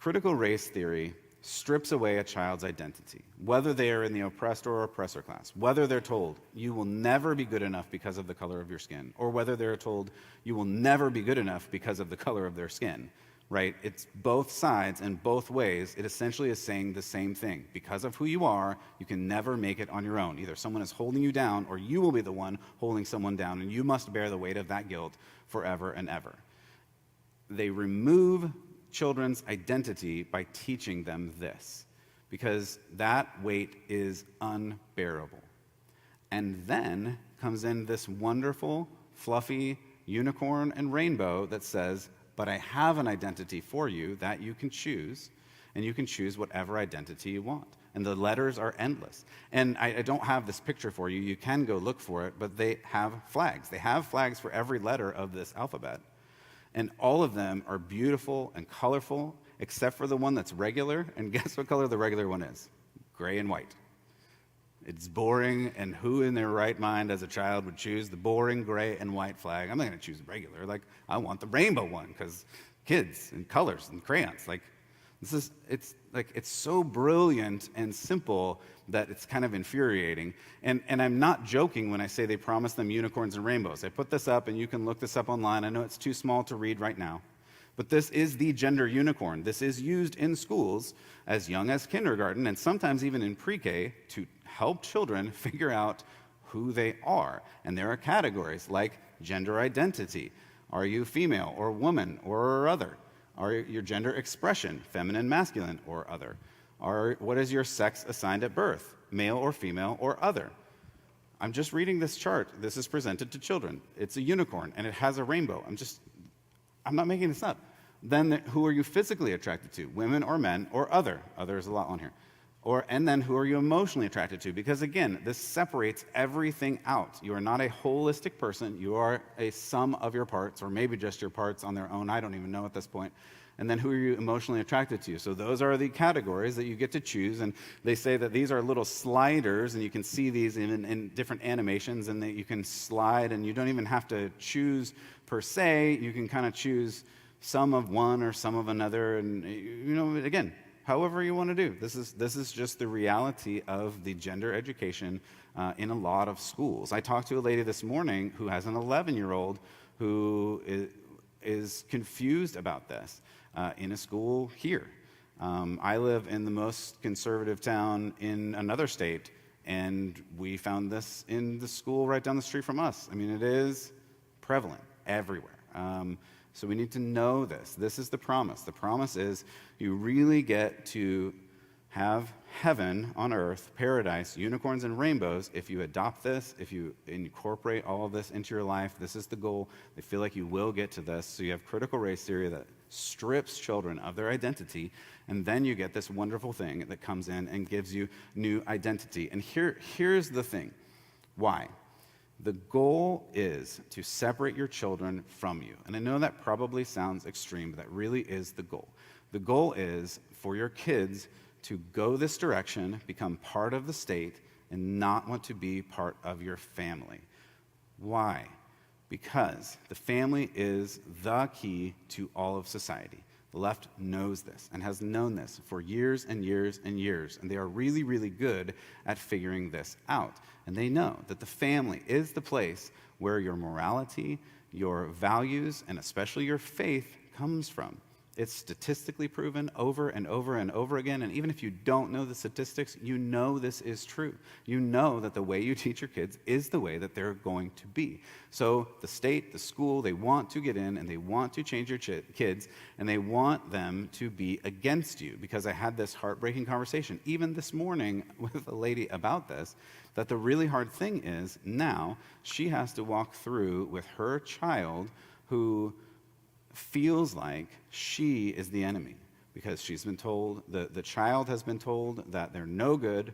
Critical race theory strips away a child's identity, whether they are in the oppressed or oppressor class, whether they're told you will never be good enough because of the color of your skin, or whether they're told you will never be good enough because of the color of their skin. Right? It's both sides and both ways. It essentially is saying the same thing. Because of who you are, you can never make it on your own. Either someone is holding you down, or you will be the one holding someone down, and you must bear the weight of that guilt forever and ever. They remove children's identity by teaching them this, because that weight is unbearable. And then comes in this wonderful, fluffy unicorn and rainbow that says, but I have an identity for you that you can choose, and you can choose whatever identity you want. And the letters are endless. And I don't have this picture for you. You can go look for it, but they have flags. They have flags for every letter of this alphabet. And all of them are beautiful and colorful, except for the one that's regular. And guess what color the regular one is? gray and white. It's boring, and who in their right mind as a child would choose the boring gray and white flag? I'm not going to choose regular. Like, I want the rainbow one because kids and colors and crayons. Like, it's so brilliant and simple that it's kind of infuriating. And I'm not joking when I say they promise them unicorns and rainbows. I put this up, and you can look this up online. I know it's too small to read right now. But this is the gender unicorn. This is used in schools as young as kindergarten and sometimes even in pre-K to help children figure out who they are. And there are categories like gender identity. Are you female or woman or other? Are your gender expression, feminine, masculine, or other? What is your sex assigned at birth, male or female or other? I'm just reading this chart. This is presented to children. It's a unicorn, and it has a rainbow. I'm not making this up. Then who are you physically attracted to, women or men or other? Other is a lot on here. And then who are you emotionally attracted to? Because again, this separates everything out. You are not a holistic person. You are a sum of your parts, or maybe just your parts on their own. I don't even know at this point. And then who are you emotionally attracted to? So those are the categories that you get to choose. And they say that these are little sliders, and you can see these in different animations, and that you can slide, and you don't even have to choose per se. You can kind of choose some of one or some of another. And, again, however you want to do. This is just the reality of the gender education in a lot of schools. I talked to a lady this morning who has an 11-year-old who is confused about this in a school here. I live in the most conservative town in another state, and we found this in the school right down the street from us. I mean, it is prevalent everywhere. So we need to know this. This is the promise. The promise is you really get to have heaven on earth, paradise, unicorns and rainbows if you adopt this, if you incorporate all of this into your life. This is the goal. They feel like you will get to this. So you have critical race theory that strips children of their identity, and then you get this wonderful thing that comes in and gives you new identity. And here's the thing. Why? The goal is to separate your children from you. And I know that probably sounds extreme, but that really is the goal. The goal is for your kids to go this direction, become part of the state, and not want to be part of your family. Why? Because the family is the key to all of society. The left knows this and has known this for years and years and years, and they are really, really good at figuring this out. And they know that the family is the place where your morality, your values, and especially your faith comes from. It's statistically proven over and over and over again, and even if you don't know the statistics, you know this is true. You know that the way you teach your kids is the way that they're going to be. So the state, the school, they want to get in, and they want to change your kids, and they want them to be against you. Because I had this heartbreaking conversation, even this morning, with a lady about this, that the really hard thing is now she has to walk through with her child who feels like she is the enemy because she's been told, the child has been told that they're no good,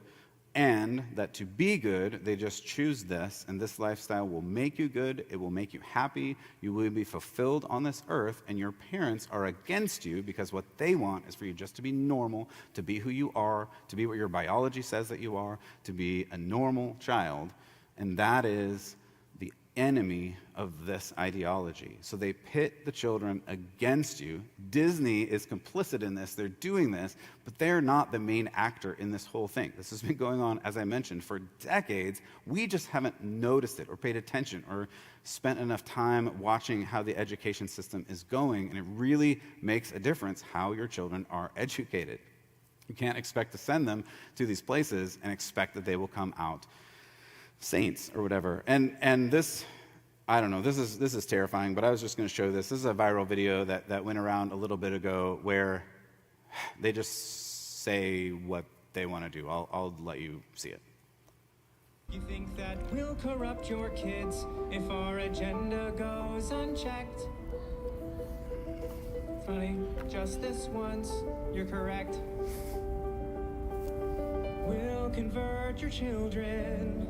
and that to be good, they just choose this, and this lifestyle will make you good, it will make you happy, you will be fulfilled on this earth, and your parents are against you because what they want is for you just to be normal, to be who you are, to be what your biology says that you are, to be a normal child, and that is the enemy of this ideology. So they pit the children against you. Disney is complicit in this. They're doing this, but they're not the main actor in this whole thing. This has been going on, as I mentioned, for decades. We just haven't noticed it or paid attention or spent enough time watching how the education system is going, and it really makes a difference how your children are educated. You can't expect to send them to these places and expect that they will come out saints or whatever. And this, I don't know, this is terrifying, but I was just going to show this. This is a viral video that went around a little bit ago where they just say what they want to do. I'll let you see it. You think that we'll corrupt your kids if our agenda goes unchecked? Funny, just this once, you're correct. We'll convert your children.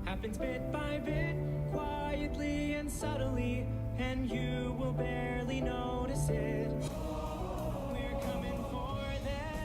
Happens bit by bit, quietly and subtly, and you will barely notice it. We're coming for them.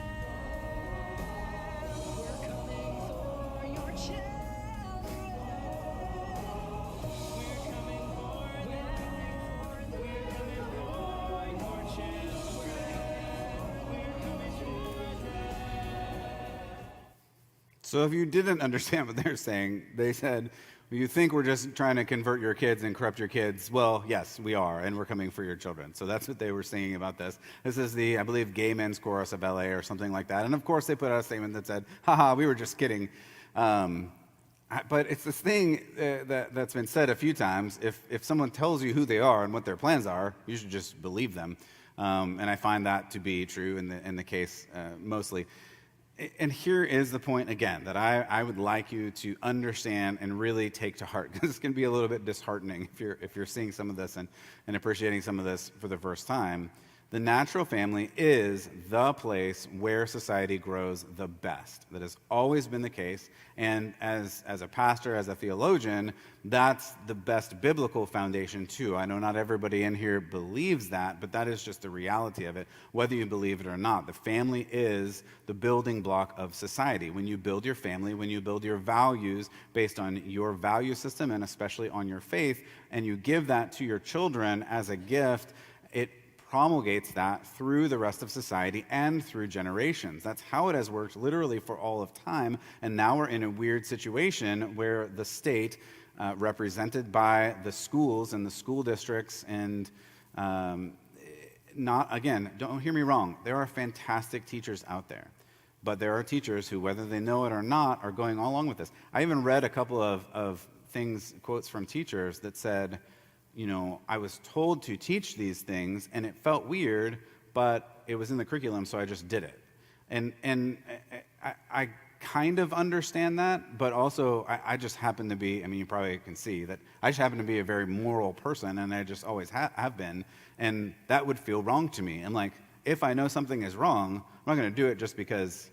So if you didn't understand what they're saying, they said, you think we're just trying to convert your kids and corrupt your kids? Well, yes, we are, and we're coming for your children. So that's what they were singing about this. This is the, I believe, Gay Men's Chorus of LA or something like that. And of course, they put out a statement that said, haha, we were just kidding. But it's this thing that's been said a few times. If someone tells you who they are and what their plans are, you should just believe them. And I find that to be true in the case mostly. And here is the point again that I would like you to understand and really take to heart, because this can be a little bit disheartening if you're seeing some of this and appreciating some of this for the first time. The natural family is the place where society grows the best. That has always been the case. And as a pastor, as a theologian, that's the best biblical foundation too. I know not everybody in here believes that, but that is just the reality of it, whether you believe it or not. The family is the building block of society. When you build your family, when you build your values based on your value system and especially on your faith, and you give that to your children as a gift, it promulgates that through the rest of society and through generations. That's how it has worked literally for all of time. And now we're in a weird situation where the state, represented by the schools and the school districts, and don't hear me wrong, there are fantastic teachers out there. But there are teachers who, whether they know it or not, are going along with this. I even read a couple of quotes from teachers that said, I was told to teach these things, and it felt weird, but it was in the curriculum, so I just did it. And I kind of understand that, but also I just happen to be, you probably can see that I just happen to be a very moral person, and I just always have been, and that would feel wrong to me. And if I know something is wrong, I'm not going to do it just because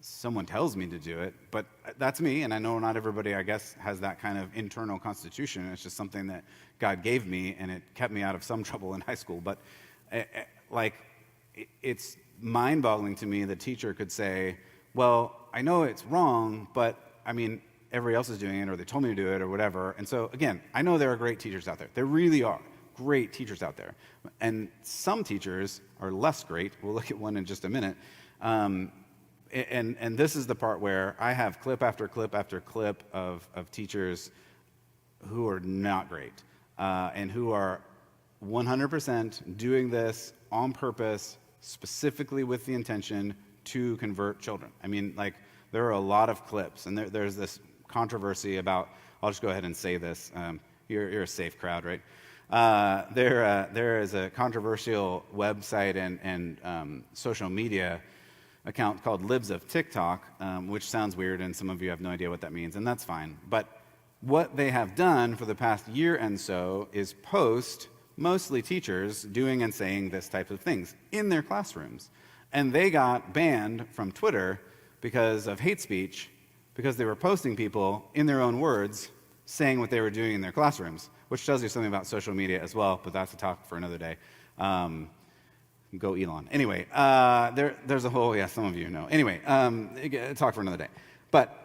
someone tells me to do it, but that's me, and I know not everybody, I guess, has that kind of internal constitution. It's just something that God gave me, and it kept me out of some trouble in high school. But it's mind-boggling to me that a teacher could say, well, I know it's wrong, but everybody else is doing it, or they told me to do it, or whatever. And so, again, I know there are great teachers out there. There really are great teachers out there. And some teachers are less great. We'll look at one in just a minute. And this is the part where I have clip after clip after clip of teachers who are not great and who are 100% doing this on purpose, specifically with the intention to convert children. There are a lot of clips, and there's this controversy about, I'll just go ahead and say this. You're a safe crowd, right? There is a controversial website and social media account called Libs of TikTok, which sounds weird, and some of you have no idea what that means, and that's fine. But what they have done for the past year and so is post mostly teachers doing and saying this type of things in their classrooms. And they got banned from Twitter because of hate speech, because they were posting people in their own words saying what they were doing in their classrooms, which tells you something about social media as well, but that's a talk for another day. Go Elon. Anyway, there's a whole, some of you know. Anyway, talk for another day. But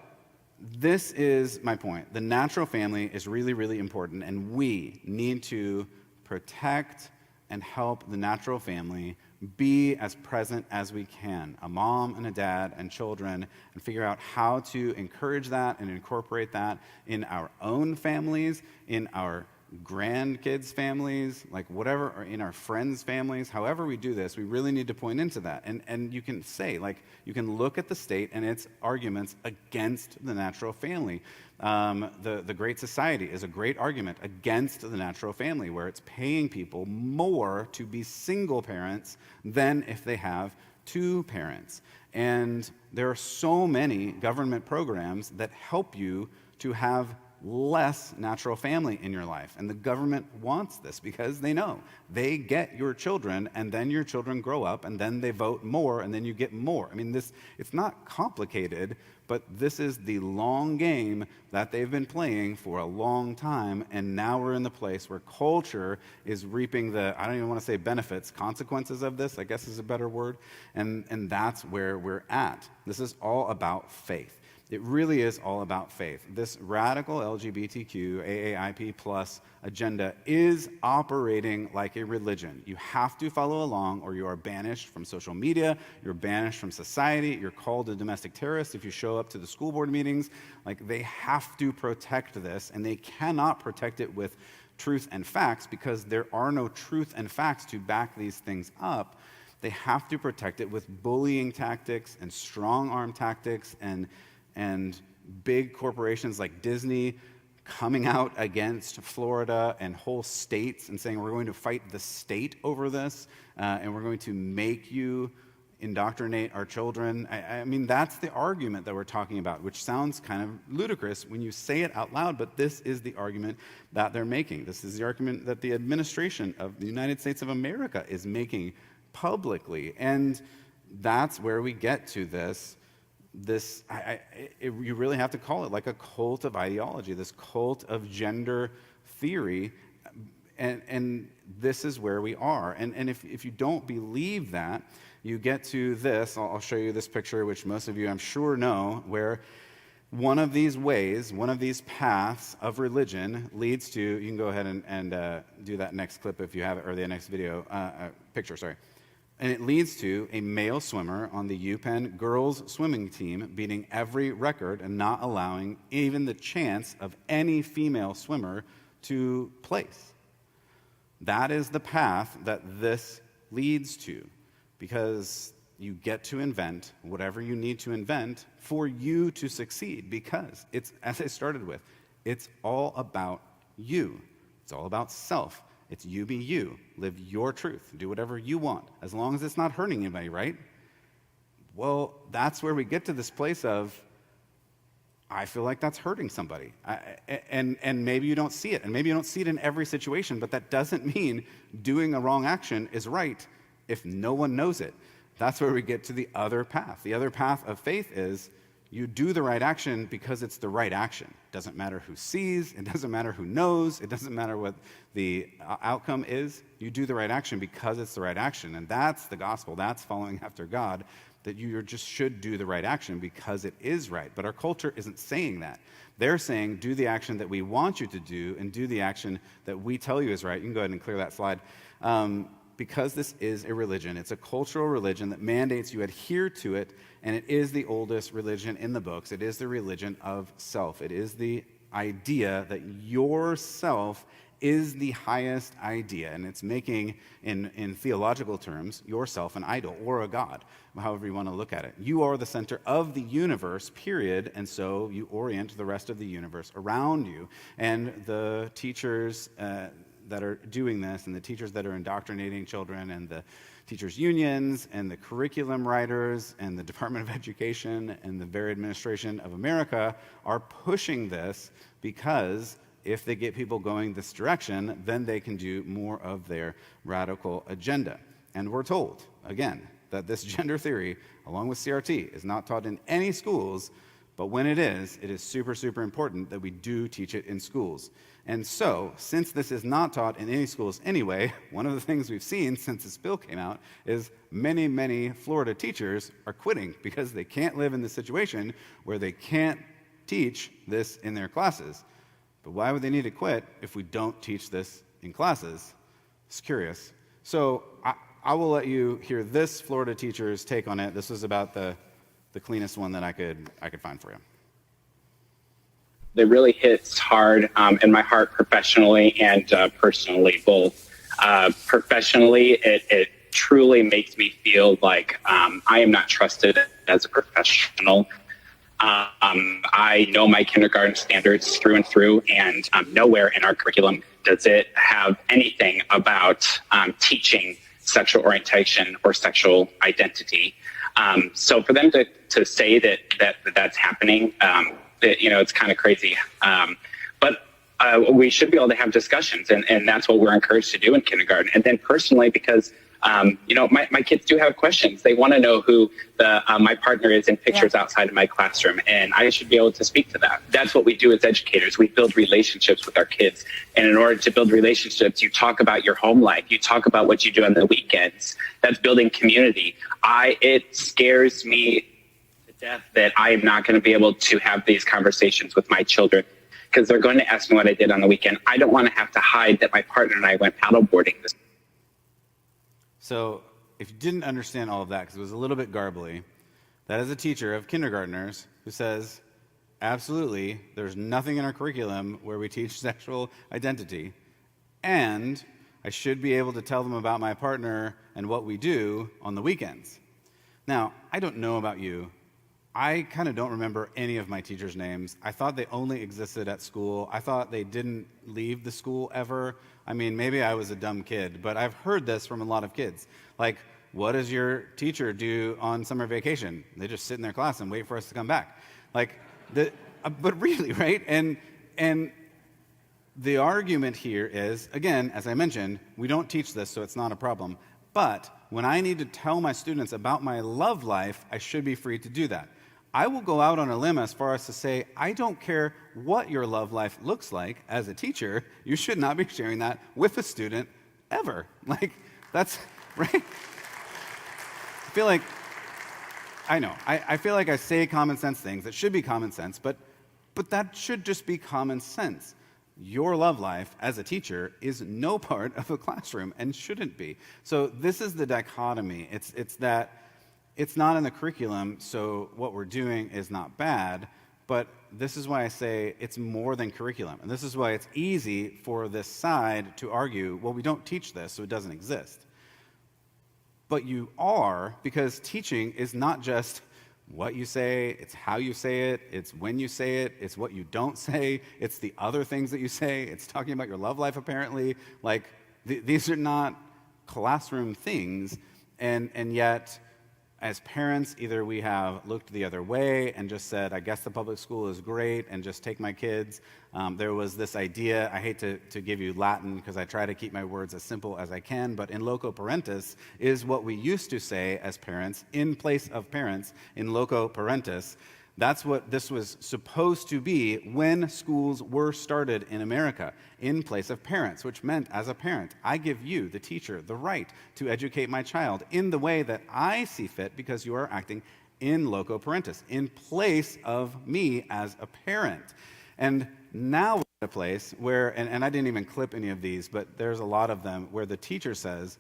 this is my point. The natural family is really, really important, and we need to protect and help the natural family be as present as we can, a mom and a dad and children, and figure out how to encourage that and incorporate that in our own families, in our grandkids' families, whatever, or in our friends' families. However we do this, we really need to point into that. And you can say, you can look at the state and its arguments against the natural family. The Great Society is a great argument against the natural family, where it's paying people more to be single parents than if they have two parents. And there are so many government programs that help you to have less natural family in your life. And the government wants this because they know they get your children, and then your children grow up, and then they vote more, and then you get more. It's not complicated, but this is the long game that they've been playing for a long time, and now we're in the place where culture is reaping the, I don't even want to say benefits, consequences of this, I guess is a better word, and that's where we're at. This is all about faith. It really is all about faith. This radical LGBTQ, AAIP plus agenda is operating like a religion. You have to follow along or you are banished from social media, you're banished from society, you're called a domestic terrorist if you show up to the school board meetings. Like, they have to protect this, and they cannot protect it with truth and facts because there are no truth and facts to back these things up. They have to protect it with bullying tactics and strong-arm tactics and big corporations like Disney coming out against Florida and whole states and saying, we're going to fight the state over this, and we're going to make you indoctrinate our children. I mean, that's the argument that we're talking about, which sounds kind of ludicrous when you say it out loud, but this is the argument that they're making. This is the argument that the administration of the United States of America is making publicly. And that's where we get to this you really have to call it like a cult of ideology, this cult of gender theory, and this is where we are. And if you don't believe that, you get to this. I'll show you this picture, which most of you I'm sure know, where one of these ways, one of these paths of religion leads to, you can go ahead and do that next clip if you have it, or the next video, picture, sorry. And it leads to a male swimmer on the UPenn girls swimming team beating every record and not allowing even the chance of any female swimmer to place. That is the path that this leads to, because you get to invent whatever you need to invent for you to succeed, because it's, as I started with, it's all about you. It's all about self. It's you be you. Live your truth. Do whatever you want, as long as it's not hurting anybody, right? Well, that's where we get to this place of, I feel like that's hurting somebody. And maybe you don't see it. And maybe you don't see it in every situation, but that doesn't mean doing a wrong action is right if no one knows it. That's where we get to the other path. The other path of faith is you do the right action because it's the right action. It doesn't matter who sees, it doesn't matter who knows, it doesn't matter what the outcome is. You do the right action because it's the right action. And that's the gospel. That's following after God, that you just should do the right action because it is right. But our culture isn't saying that. They're saying, do the action that we want you to do and do the action that we tell you is right. You can go ahead and clear that slide. Because this is a religion, it's a cultural religion that mandates you adhere to it, and it is the oldest religion in the books. It is the religion of self. It is the idea that yourself is the highest idea, and it's making, in theological terms, yourself an idol or a god, however you want to look at it. You are the center of the universe, period, and so you orient the rest of the universe around you. And the teachers that are doing this, and the teachers that are indoctrinating children, and the teachers' unions, and the curriculum writers, and the Department of Education, and the very administration of America are pushing this because if they get people going this direction, then they can do more of their radical agenda. And we're told, again, that this gender theory, along with CRT, is not taught in any schools, but when it is super, super important that we do teach it in schools. And so, since this is not taught in any schools anyway, one of the things we've seen since this bill came out is many, many Florida teachers are quitting because they can't live in the situation where they can't teach this in their classes. But why would they need to quit if we don't teach this in classes? It's curious. So I will let you hear this Florida teacher's take on it. This was about the cleanest one that I could find for you. It really hits hard in my heart professionally and personally, both. Professionally, it truly makes me feel like I am not trusted as a professional. I know my kindergarten standards through and through, and nowhere in our curriculum does it have anything about teaching sexual orientation or sexual identity. So for them to say that's happening, it's kind of crazy. But we should be able to have discussions, and that's what we're encouraged to do in kindergarten. And then personally, because my kids do have questions. They want to know who my partner is in pictures outside of my classroom, and I should be able to speak to that. That's what we do as educators. We build relationships with our kids, and in order to build relationships, you talk about your home life. You talk about what you do on the weekends. That's building community. It scares me to death that I am not going to be able to have these conversations with my children because they're going to ask me what I did on the weekend. I don't want to have to hide that my partner and I went paddleboarding this. So if you didn't understand all of that, because it was a little bit garbly, that is a teacher of kindergartners who says, absolutely, there's nothing in our curriculum where we teach sexual identity, and I should be able to tell them about my partner and what we do on the weekends. Now, I don't know about you. I kind of don't remember any of my teachers' names. I thought they only existed at school. I thought they didn't leave the school ever. I mean, maybe I was a dumb kid, but I've heard this from a lot of kids. Like, what does your teacher do on summer vacation? They just sit in their class and wait for us to come back. Like, but really, right? And the argument here is, again, as I mentioned, we don't teach this, so it's not a problem. But when I need to tell my students about my love life, I should be free to do that. I will go out on a limb as far as to say, I don't care what your love life looks like as a teacher, you should not be sharing that with a student ever. Like, that's, right? I feel like I say common sense things that should be common sense, but that should just be common sense. Your love life as a teacher is no part of a classroom and shouldn't be. So this is the dichotomy. It's that it's not in the curriculum, so what we're doing is not bad, but this is why I say it's more than curriculum. And this is why it's easy for this side to argue, well, we don't teach this, so it doesn't exist. But you are, because teaching is not just what you say, it's how you say it, it's when you say it, it's what you don't say, it's the other things that you say, it's talking about your love life apparently. Like, these are not classroom things, and yet, as parents, either we have looked the other way and just said, I guess the public school is great and just take my kids. There was this idea, I hate to give you Latin because I try to keep my words as simple as I can, but in loco parentis is what we used to say as parents, in place of parents, in loco parentis. That's what this was supposed to be when schools were started in America, in place of parents, which meant as a parent, I give you, the teacher, the right to educate my child in the way that I see fit because you are acting in loco parentis, in place of me as a parent. And now we're at a place where, and I didn't even clip any of these, but there's a lot of them where the teacher says,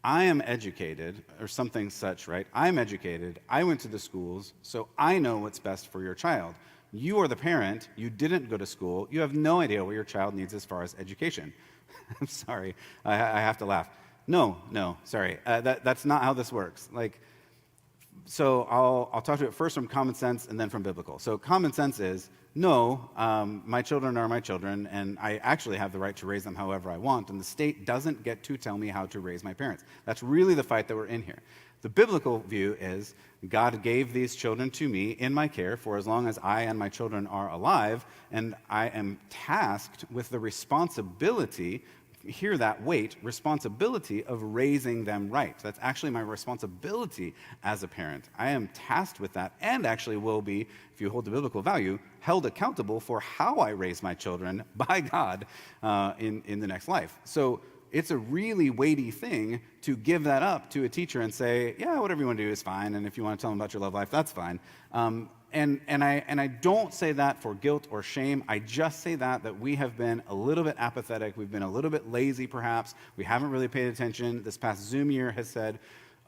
I am educated, or something such, right? I'm educated, I went to the schools, so I know what's best for your child. You are the parent, you didn't go to school, you have no idea what your child needs as far as education. I'm sorry, I have to laugh. No, sorry, that's not how this works. Like, so I'll talk to it first from common sense and then from biblical. So common sense is, no, my children are my children, and I actually have the right to raise them however I want, and the state doesn't get to tell me how to raise my parents. That's really the fight that we're in here. The biblical view is God gave these children to me in my care for as long as I and my children are alive, and I am tasked with the responsibility, hear that weight, responsibility of raising them right. That's actually my responsibility as a parent. I am tasked with that and actually will be, if you hold the biblical value, held accountable for how I raise my children by God in the next life. So it's a really weighty thing to give that up to a teacher and say, yeah, whatever you want to do is fine, and if you want to tell them about your love life, that's fine. And I don't say that for guilt or shame. I just say that we have been a little bit apathetic. We've been a little bit lazy, perhaps. We haven't really paid attention. This past Zoom year has said,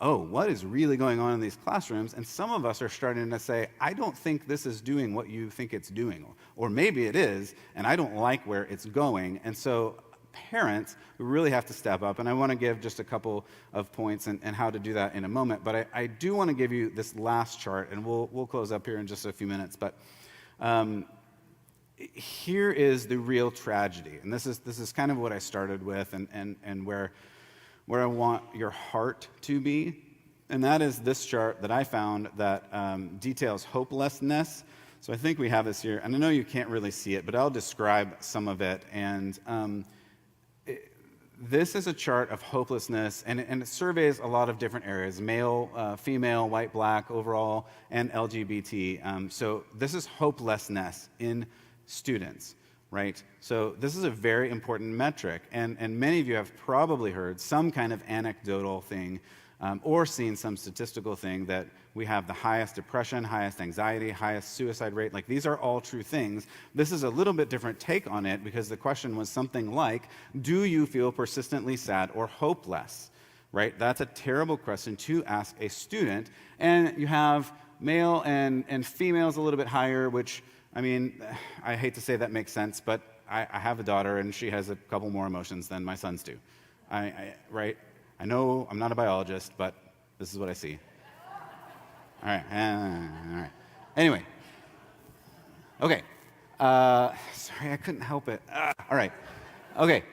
oh, what is really going on in these classrooms? And some of us are starting to say, I don't think this is doing what you think it's doing. Or maybe it is, and I don't like where it's going. And so parents really have to step up, and I want to give just a couple of points and how to do that in a moment, but I do want to give you this last chart, and we'll close up here in just a few minutes, but here is the real tragedy, and this is kind of what I started with and where I want your heart to be, and that is this chart that I found that details hopelessness. So I think we have this here, and I know you can't really see it, but I'll describe some of it, and this is a chart of hopelessness, and it surveys a lot of different areas, male, female, white, black, overall, and LGBT. So this is hopelessness in students, right? So this is a very important metric, and many of you have probably heard some kind of anecdotal thing or seen some statistical thing that we have the highest depression, highest anxiety, highest suicide rate. Like, these are all true things. This is a little bit different take on it because the question was something like, do you feel persistently sad or hopeless? Right? That's a terrible question to ask a student. And you have male and females a little bit higher, which, I mean, I hate to say that makes sense, but I have a daughter and she has a couple more emotions than my sons do. Right? I know I'm not a biologist, but this is what I see. All right. Anyway. Okay. Sorry, I couldn't help it. All right. Okay.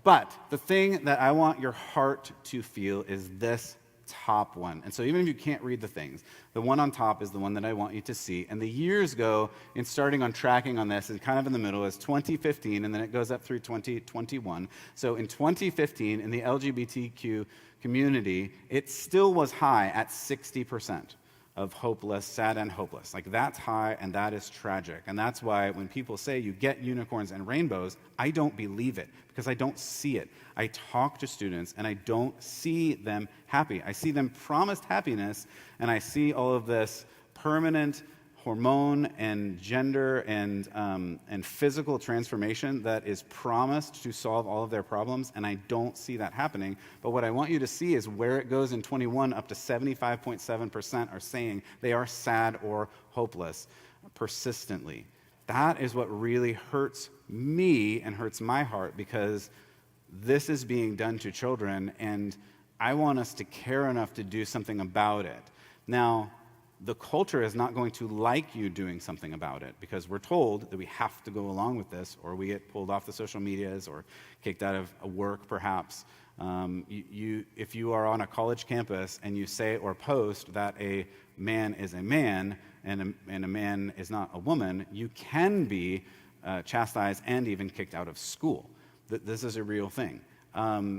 But the thing that I want your heart to feel is this top one. And so even if you can't read the things, the one on top is the one that I want you to see. And the years go in starting on tracking on this, and kind of in the middle is 2015, and then it goes up through 2021. So in 2015, in the LGBTQ community, it still was high at 60% of hopeless, sad and hopeless. Like, that's high, and that is tragic. And that's why when people say you get unicorns and rainbows, I don't believe it, because I don't see it. I talk to students, and I don't see them happy. I see them promised happiness, and I see all of this permanent hormone and gender and physical transformation that is promised to solve all of their problems, and I don't see that happening. But what I want you to see is where it goes in 21, up to 75.7% are saying they are sad or hopeless persistently. That is what really hurts me and hurts my heart, because this is being done to children, and I want us to care enough to do something about it. Now, the culture is not going to like you doing something about it, because we're told that we have to go along with this, or we get pulled off the social medias or kicked out of work, perhaps. If you are on a college campus and you say or post that a man is a man and a man is not a woman, you can be chastised and even kicked out of school. This is a real thing.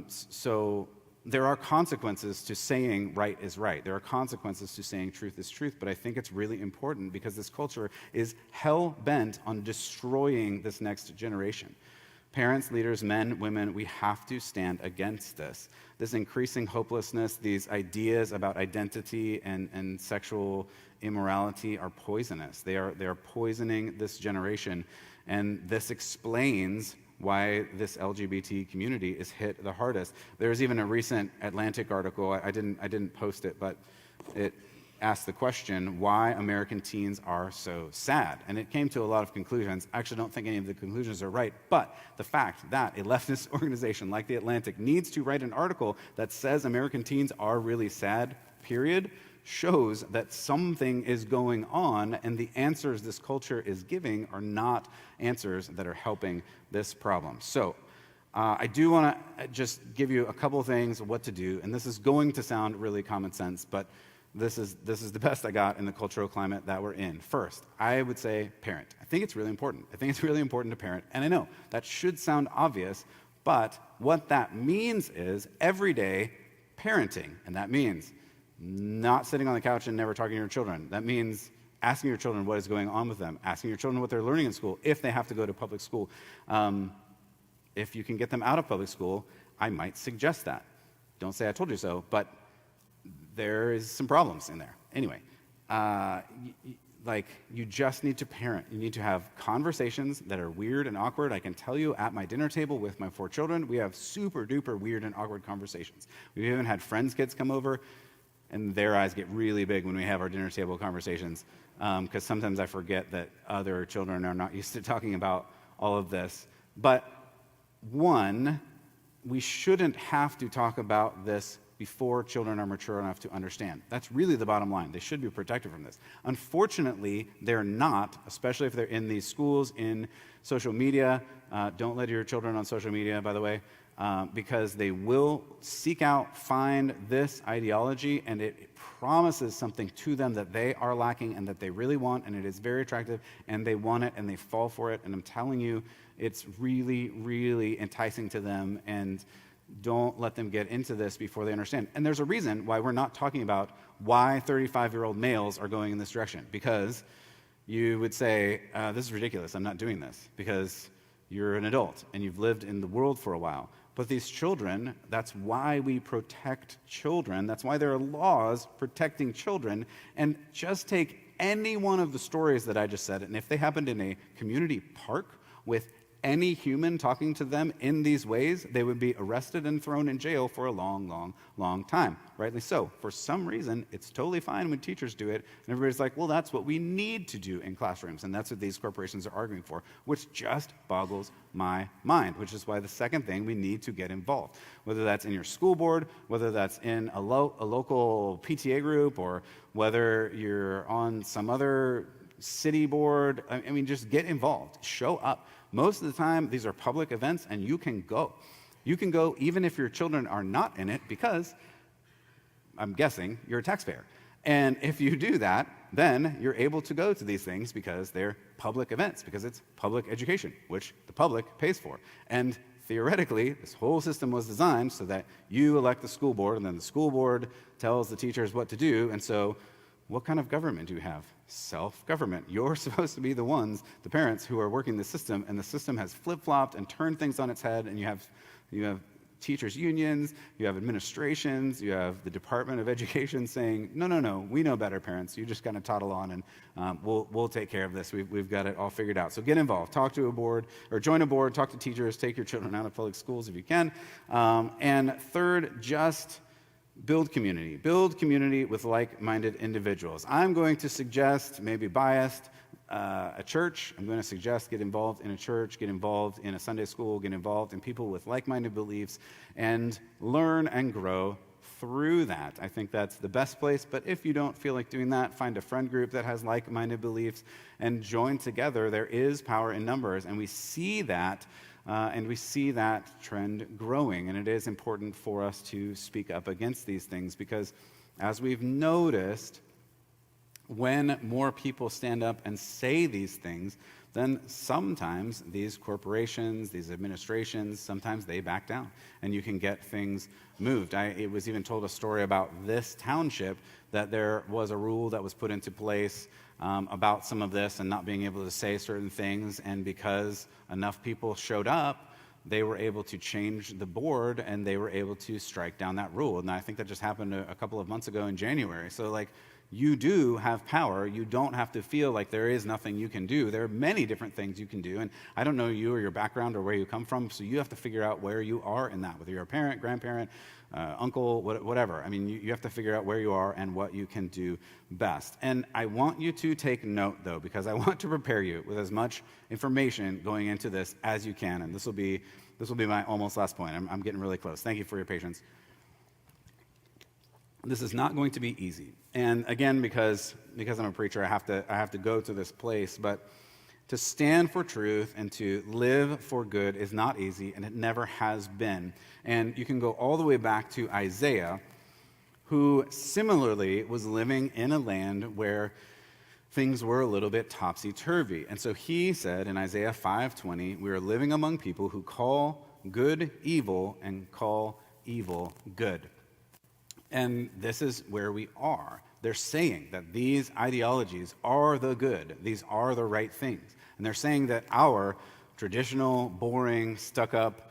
So there are consequences to saying right is right. There are consequences to saying truth is truth, but I think it's really important because this culture is hell-bent on destroying this next generation. Parents, leaders, men, women, we have to stand against this. This increasing hopelessness, these ideas about identity and sexual immorality are poisonous. They are poisoning this generation, and this explains why this LGBT community is hit the hardest. There's even a recent Atlantic article, I didn't post it, but it asked the question, why American teens are so sad. And it came to a lot of conclusions. I actually don't think any of the conclusions are right, but the fact that a leftist organization like the Atlantic needs to write an article that says American teens are really sad, period, shows that something is going on, and the answers this culture is giving are not answers that are helping this problem. So I do want to just give you a couple of things of what to do, and this is going to sound really common sense, but this is the best I got in the cultural climate that we're in. First, I would say parent. I think it's really important. I think it's really important to parent, and I know that should sound obvious, but what that means is everyday parenting, and that means not sitting on the couch and never talking to your children. That means asking your children what is going on with them, asking your children what they're learning in school, if they have to go to public school. If you can get them out of public school, I might suggest that. Don't say I told you so, but there is some problems in there. Anyway, you just need to parent. You need to have conversations that are weird and awkward. I can tell you at my dinner table with my 4 children, we have super duper weird and awkward conversations. We've even had friends' kids come over, and their eyes get really big when we have our dinner table conversations, because sometimes I forget that other children are not used to talking about all of this. But one, we shouldn't have to talk about this before children are mature enough to understand. That's really the bottom line. They should be protected from this. Unfortunately, they're not, especially if they're in these schools, in social media. Don't let your children on social media, by the way. Because they will seek out, find this ideology, and it promises something to them that they are lacking and that they really want, and it is very attractive, and they want it, and they fall for it, and I'm telling you, it's really, really enticing to them, and don't let them get into this before they understand. And there's a reason why we're not talking about why 35-year-old males are going in this direction, because you would say, this is ridiculous, I'm not doing this, because you're an adult, and you've lived in the world for a while. But these children, that's why we protect children. That's why there are laws protecting children. And just take any one of the stories that I just said, and if they happened in a community park with any human talking to them in these ways, they would be arrested and thrown in jail for a long, long, long time. Rightly so. For some reason, it's totally fine when teachers do it, and everybody's like, well, that's what we need to do in classrooms, and that's what these corporations are arguing for, which just boggles my mind, which is why the second thing, we need to get involved. Whether that's in your school board, whether that's in a local PTA group, or whether you're on some other city board, I mean, just get involved, show up. Most of the time, these are public events, and you can go. You can go even if your children are not in it, because I'm guessing you're a taxpayer. And if you do that, then you're able to go to these things because they're public events, because it's public education, which the public pays for. And theoretically, this whole system was designed so that you elect the school board, and then the school board tells the teachers what to do. And so what kind of government do you have? Self-government. You're supposed to be the ones, the parents, who are working the system, and the system has flip-flopped and turned things on its head, and you have teachers' unions, you have administrations, you have the Department of Education saying, no, we know better, parents. You just kind of toddle on, and we'll take care of this. We've got it all figured out. So get involved. Talk to a board, or join a board, talk to teachers, take your children out of public schools if you can. And third, just build community with like-minded individuals. I'm going to suggest, maybe biased, a church. I'm going to suggest get involved in a church, get involved in a Sunday school, get involved in people with like-minded beliefs, and learn and grow through that. I think that's the best place, but if you don't feel like doing that, find a friend group that has like-minded beliefs and join together. There is power in numbers, and we see that trend growing, and it is important for us to speak up against these things, because as we've noticed, when more people stand up and say these things, then sometimes these corporations, these administrations, sometimes they back down, and you can get things moved. It was even told a story about this township that there was a rule that was put into place about some of this and not being able to say certain things, and because enough people showed up, they were able to change the board, and they were able to strike down that rule. And I think that just happened a couple of months ago in January. So you do have power. You don't have to feel like there is nothing you can do. There are many different things you can do, and I don't know you or your background or where you come from, so you have to figure out where you are in that, whether you're a parent, grandparent, uncle, whatever. I mean, you have to figure out where you are and what you can do best. And I want you to take note, though, because I want to prepare you with as much information going into this as you can, and this will be my almost last point. I'm getting really close. Thank you for your patience. This is not going to be easy. And again, because I'm a preacher, I have to go to this place, but to stand for truth and to live for good is not easy, and it never has been. And you can go all the way back to Isaiah, who similarly was living in a land where things were a little bit topsy-turvy. And so he said in Isaiah 5:20, we are living among people who call good evil and call evil good. And this is where we are. They're saying that these ideologies are the good. These are the right things. And they're saying that our traditional, boring, stuck-up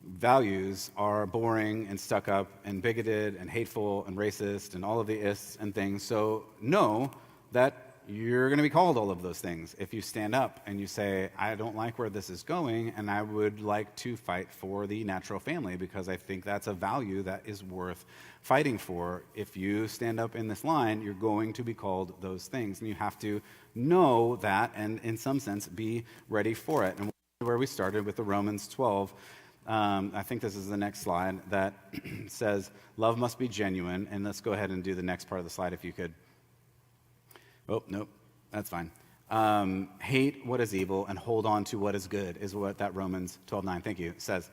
values are boring and stuck-up and bigoted and hateful and racist and all of the ists and things. So know that you're going to be called all of those things if you stand up and you say, I don't like where this is going, and I would like to fight for the natural family, because I think that's a value that is worth fighting for. If you stand up in this line, you're going to be called those things, and you have to know that and in some sense be ready for it. And where we started with the Romans 12, I think this is the next slide, that says love must be genuine. And let's go ahead and do the next part of the slide if you could. Oh, nope, that's fine. Hate what is evil and hold on to what is good is what that Romans 12:9, thank you, says.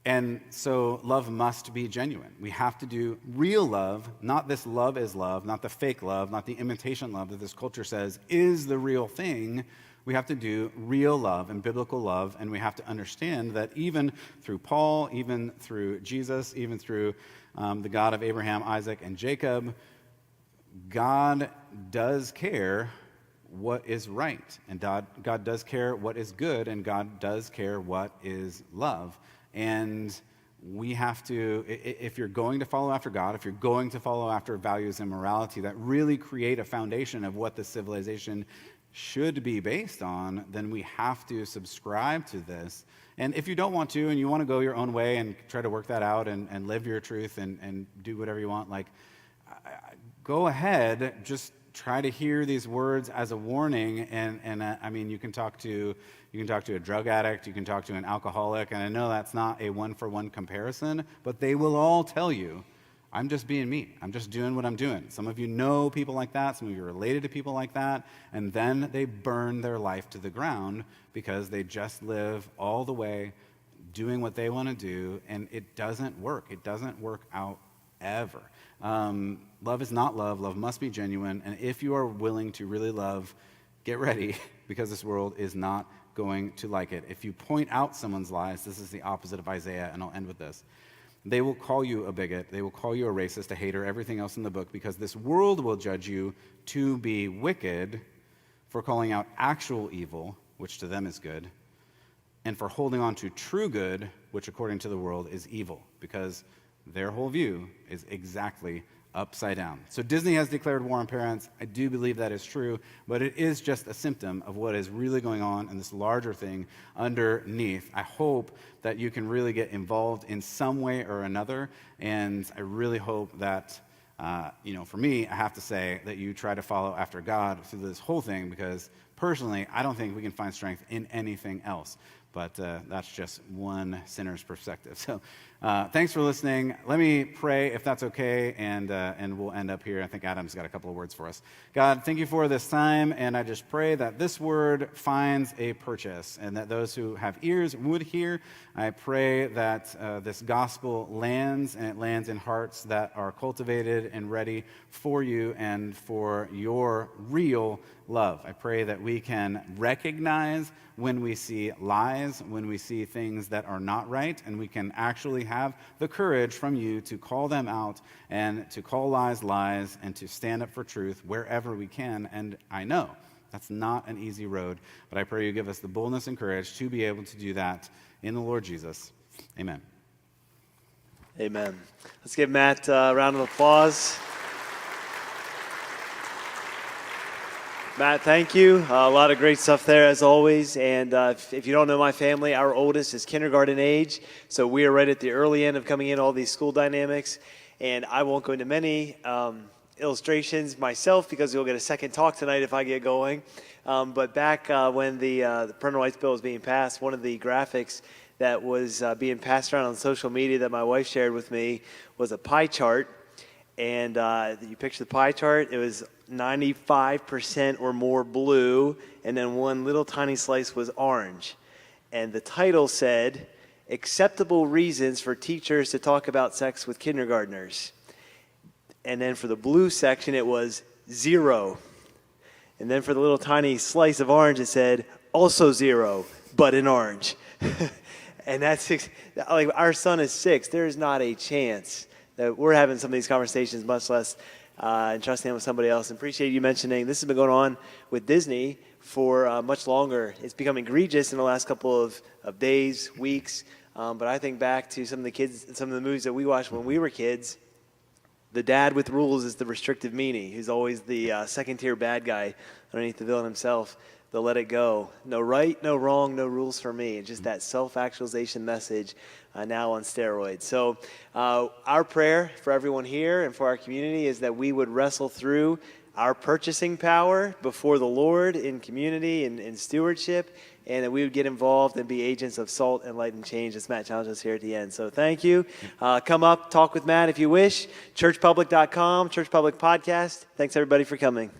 And so love must be genuine. We have to do real love, not this love is love, not the fake love, not the imitation love that this culture says is the real thing. We have to do real love and biblical love, and we have to understand that even through Paul, even through Jesus, even through the God of Abraham, Isaac, and Jacob, God does care what is right, and God does care what is good, and God does care what is love. And we have to, if you're going to follow after God, if you're going to follow after values and morality that really create a foundation of what the civilization should be based on, then we have to subscribe to this. And if you don't want to, and you want to go your own way and try to work that out and live your truth and do whatever you want, like, go ahead, just try to hear these words as a warning. And I mean, you can talk to a drug addict, you can talk to an alcoholic, and I know that's not a one-for-one comparison, but they will all tell you, I'm just being me. I'm just doing what I'm doing. Some of you know people like that. Some of you are related to people like that. And then they burn their life to the ground because they just live all the way doing what they want to do, and it doesn't work. It doesn't work out ever. Love is not love. Love must be genuine. And if you are willing to really love, get ready, because this world is not going to like it. If you point out someone's lies, this is the opposite of Isaiah, and I'll end with this. They will call you a bigot. They will call you a racist, a hater, everything else in the book, because this world will judge you to be wicked for calling out actual evil, which to them is good, and for holding on to true good, which according to the world is evil, because their whole view is exactly upside down. So Disney has declared war on parents. I do believe that is true, but it is just a symptom of what is really going on in this larger thing underneath. I hope that you can really get involved in some way or another, and I really hope that, for me, I have to say that you try to follow after God through this whole thing, because personally, I don't think we can find strength in anything else. But that's just one sinner's perspective. So thanks for listening. Let me pray, if that's okay, and we'll end up here. I think Adam's got a couple of words for us. God, thank you for this time, and I just pray that this word finds a purchase, and that those who have ears would hear. I pray that this gospel lands, and it lands in hearts that are cultivated and ready for you and for your real love. I pray that we can recognize when we see lies, when we see things that are not right, and we can actually have the courage from you to call them out and to call lies lies and to stand up for truth wherever we can. And I know that's not an easy road, but I pray you give us the boldness and courage to be able to do that in the Lord Jesus. Amen. Amen. Let's give Matt a round of applause. Matt, thank you. A lot of great stuff there, as always. And if you don't know my family, our oldest is kindergarten age, so we are right at the early end of coming in all these school dynamics. And I won't go into many illustrations myself, because you'll get a second talk tonight if I get going. But back when the parental rights bill was being passed, one of the graphics that was being passed around on social media that my wife shared with me was a pie chart. And you picture the pie chart, it was 95% or more blue, and then one little tiny slice was orange. And the title said, "Acceptable Reasons for Teachers to Talk About Sex with Kindergartners." And then for the blue section, it was 0. And then for the little tiny slice of orange, it said, "Also 0, but in orange." And that's, like, our son is 6. There is not a chance that we're having some of these conversations, much less entrusting them with somebody else. And appreciate you mentioning this has been going on with Disney for much longer. It's become egregious in the last couple of days, weeks. But I think back to some of the movies that we watched when we were kids. The dad with rules is the restrictive meanie, who's always the second-tier bad guy underneath the villain himself. They'll let it go. No right, no wrong, no rules for me. It's just that self-actualization message now on steroids. So our prayer for everyone here and for our community is that we would wrestle through our purchasing power before the Lord in community and in stewardship, and that we would get involved and be agents of salt and light and change, as Matt challenged us here at the end. So thank you. Come up, talk with Matt if you wish. Churchpublic.com, Church Public Podcast. Thanks, everybody, for coming.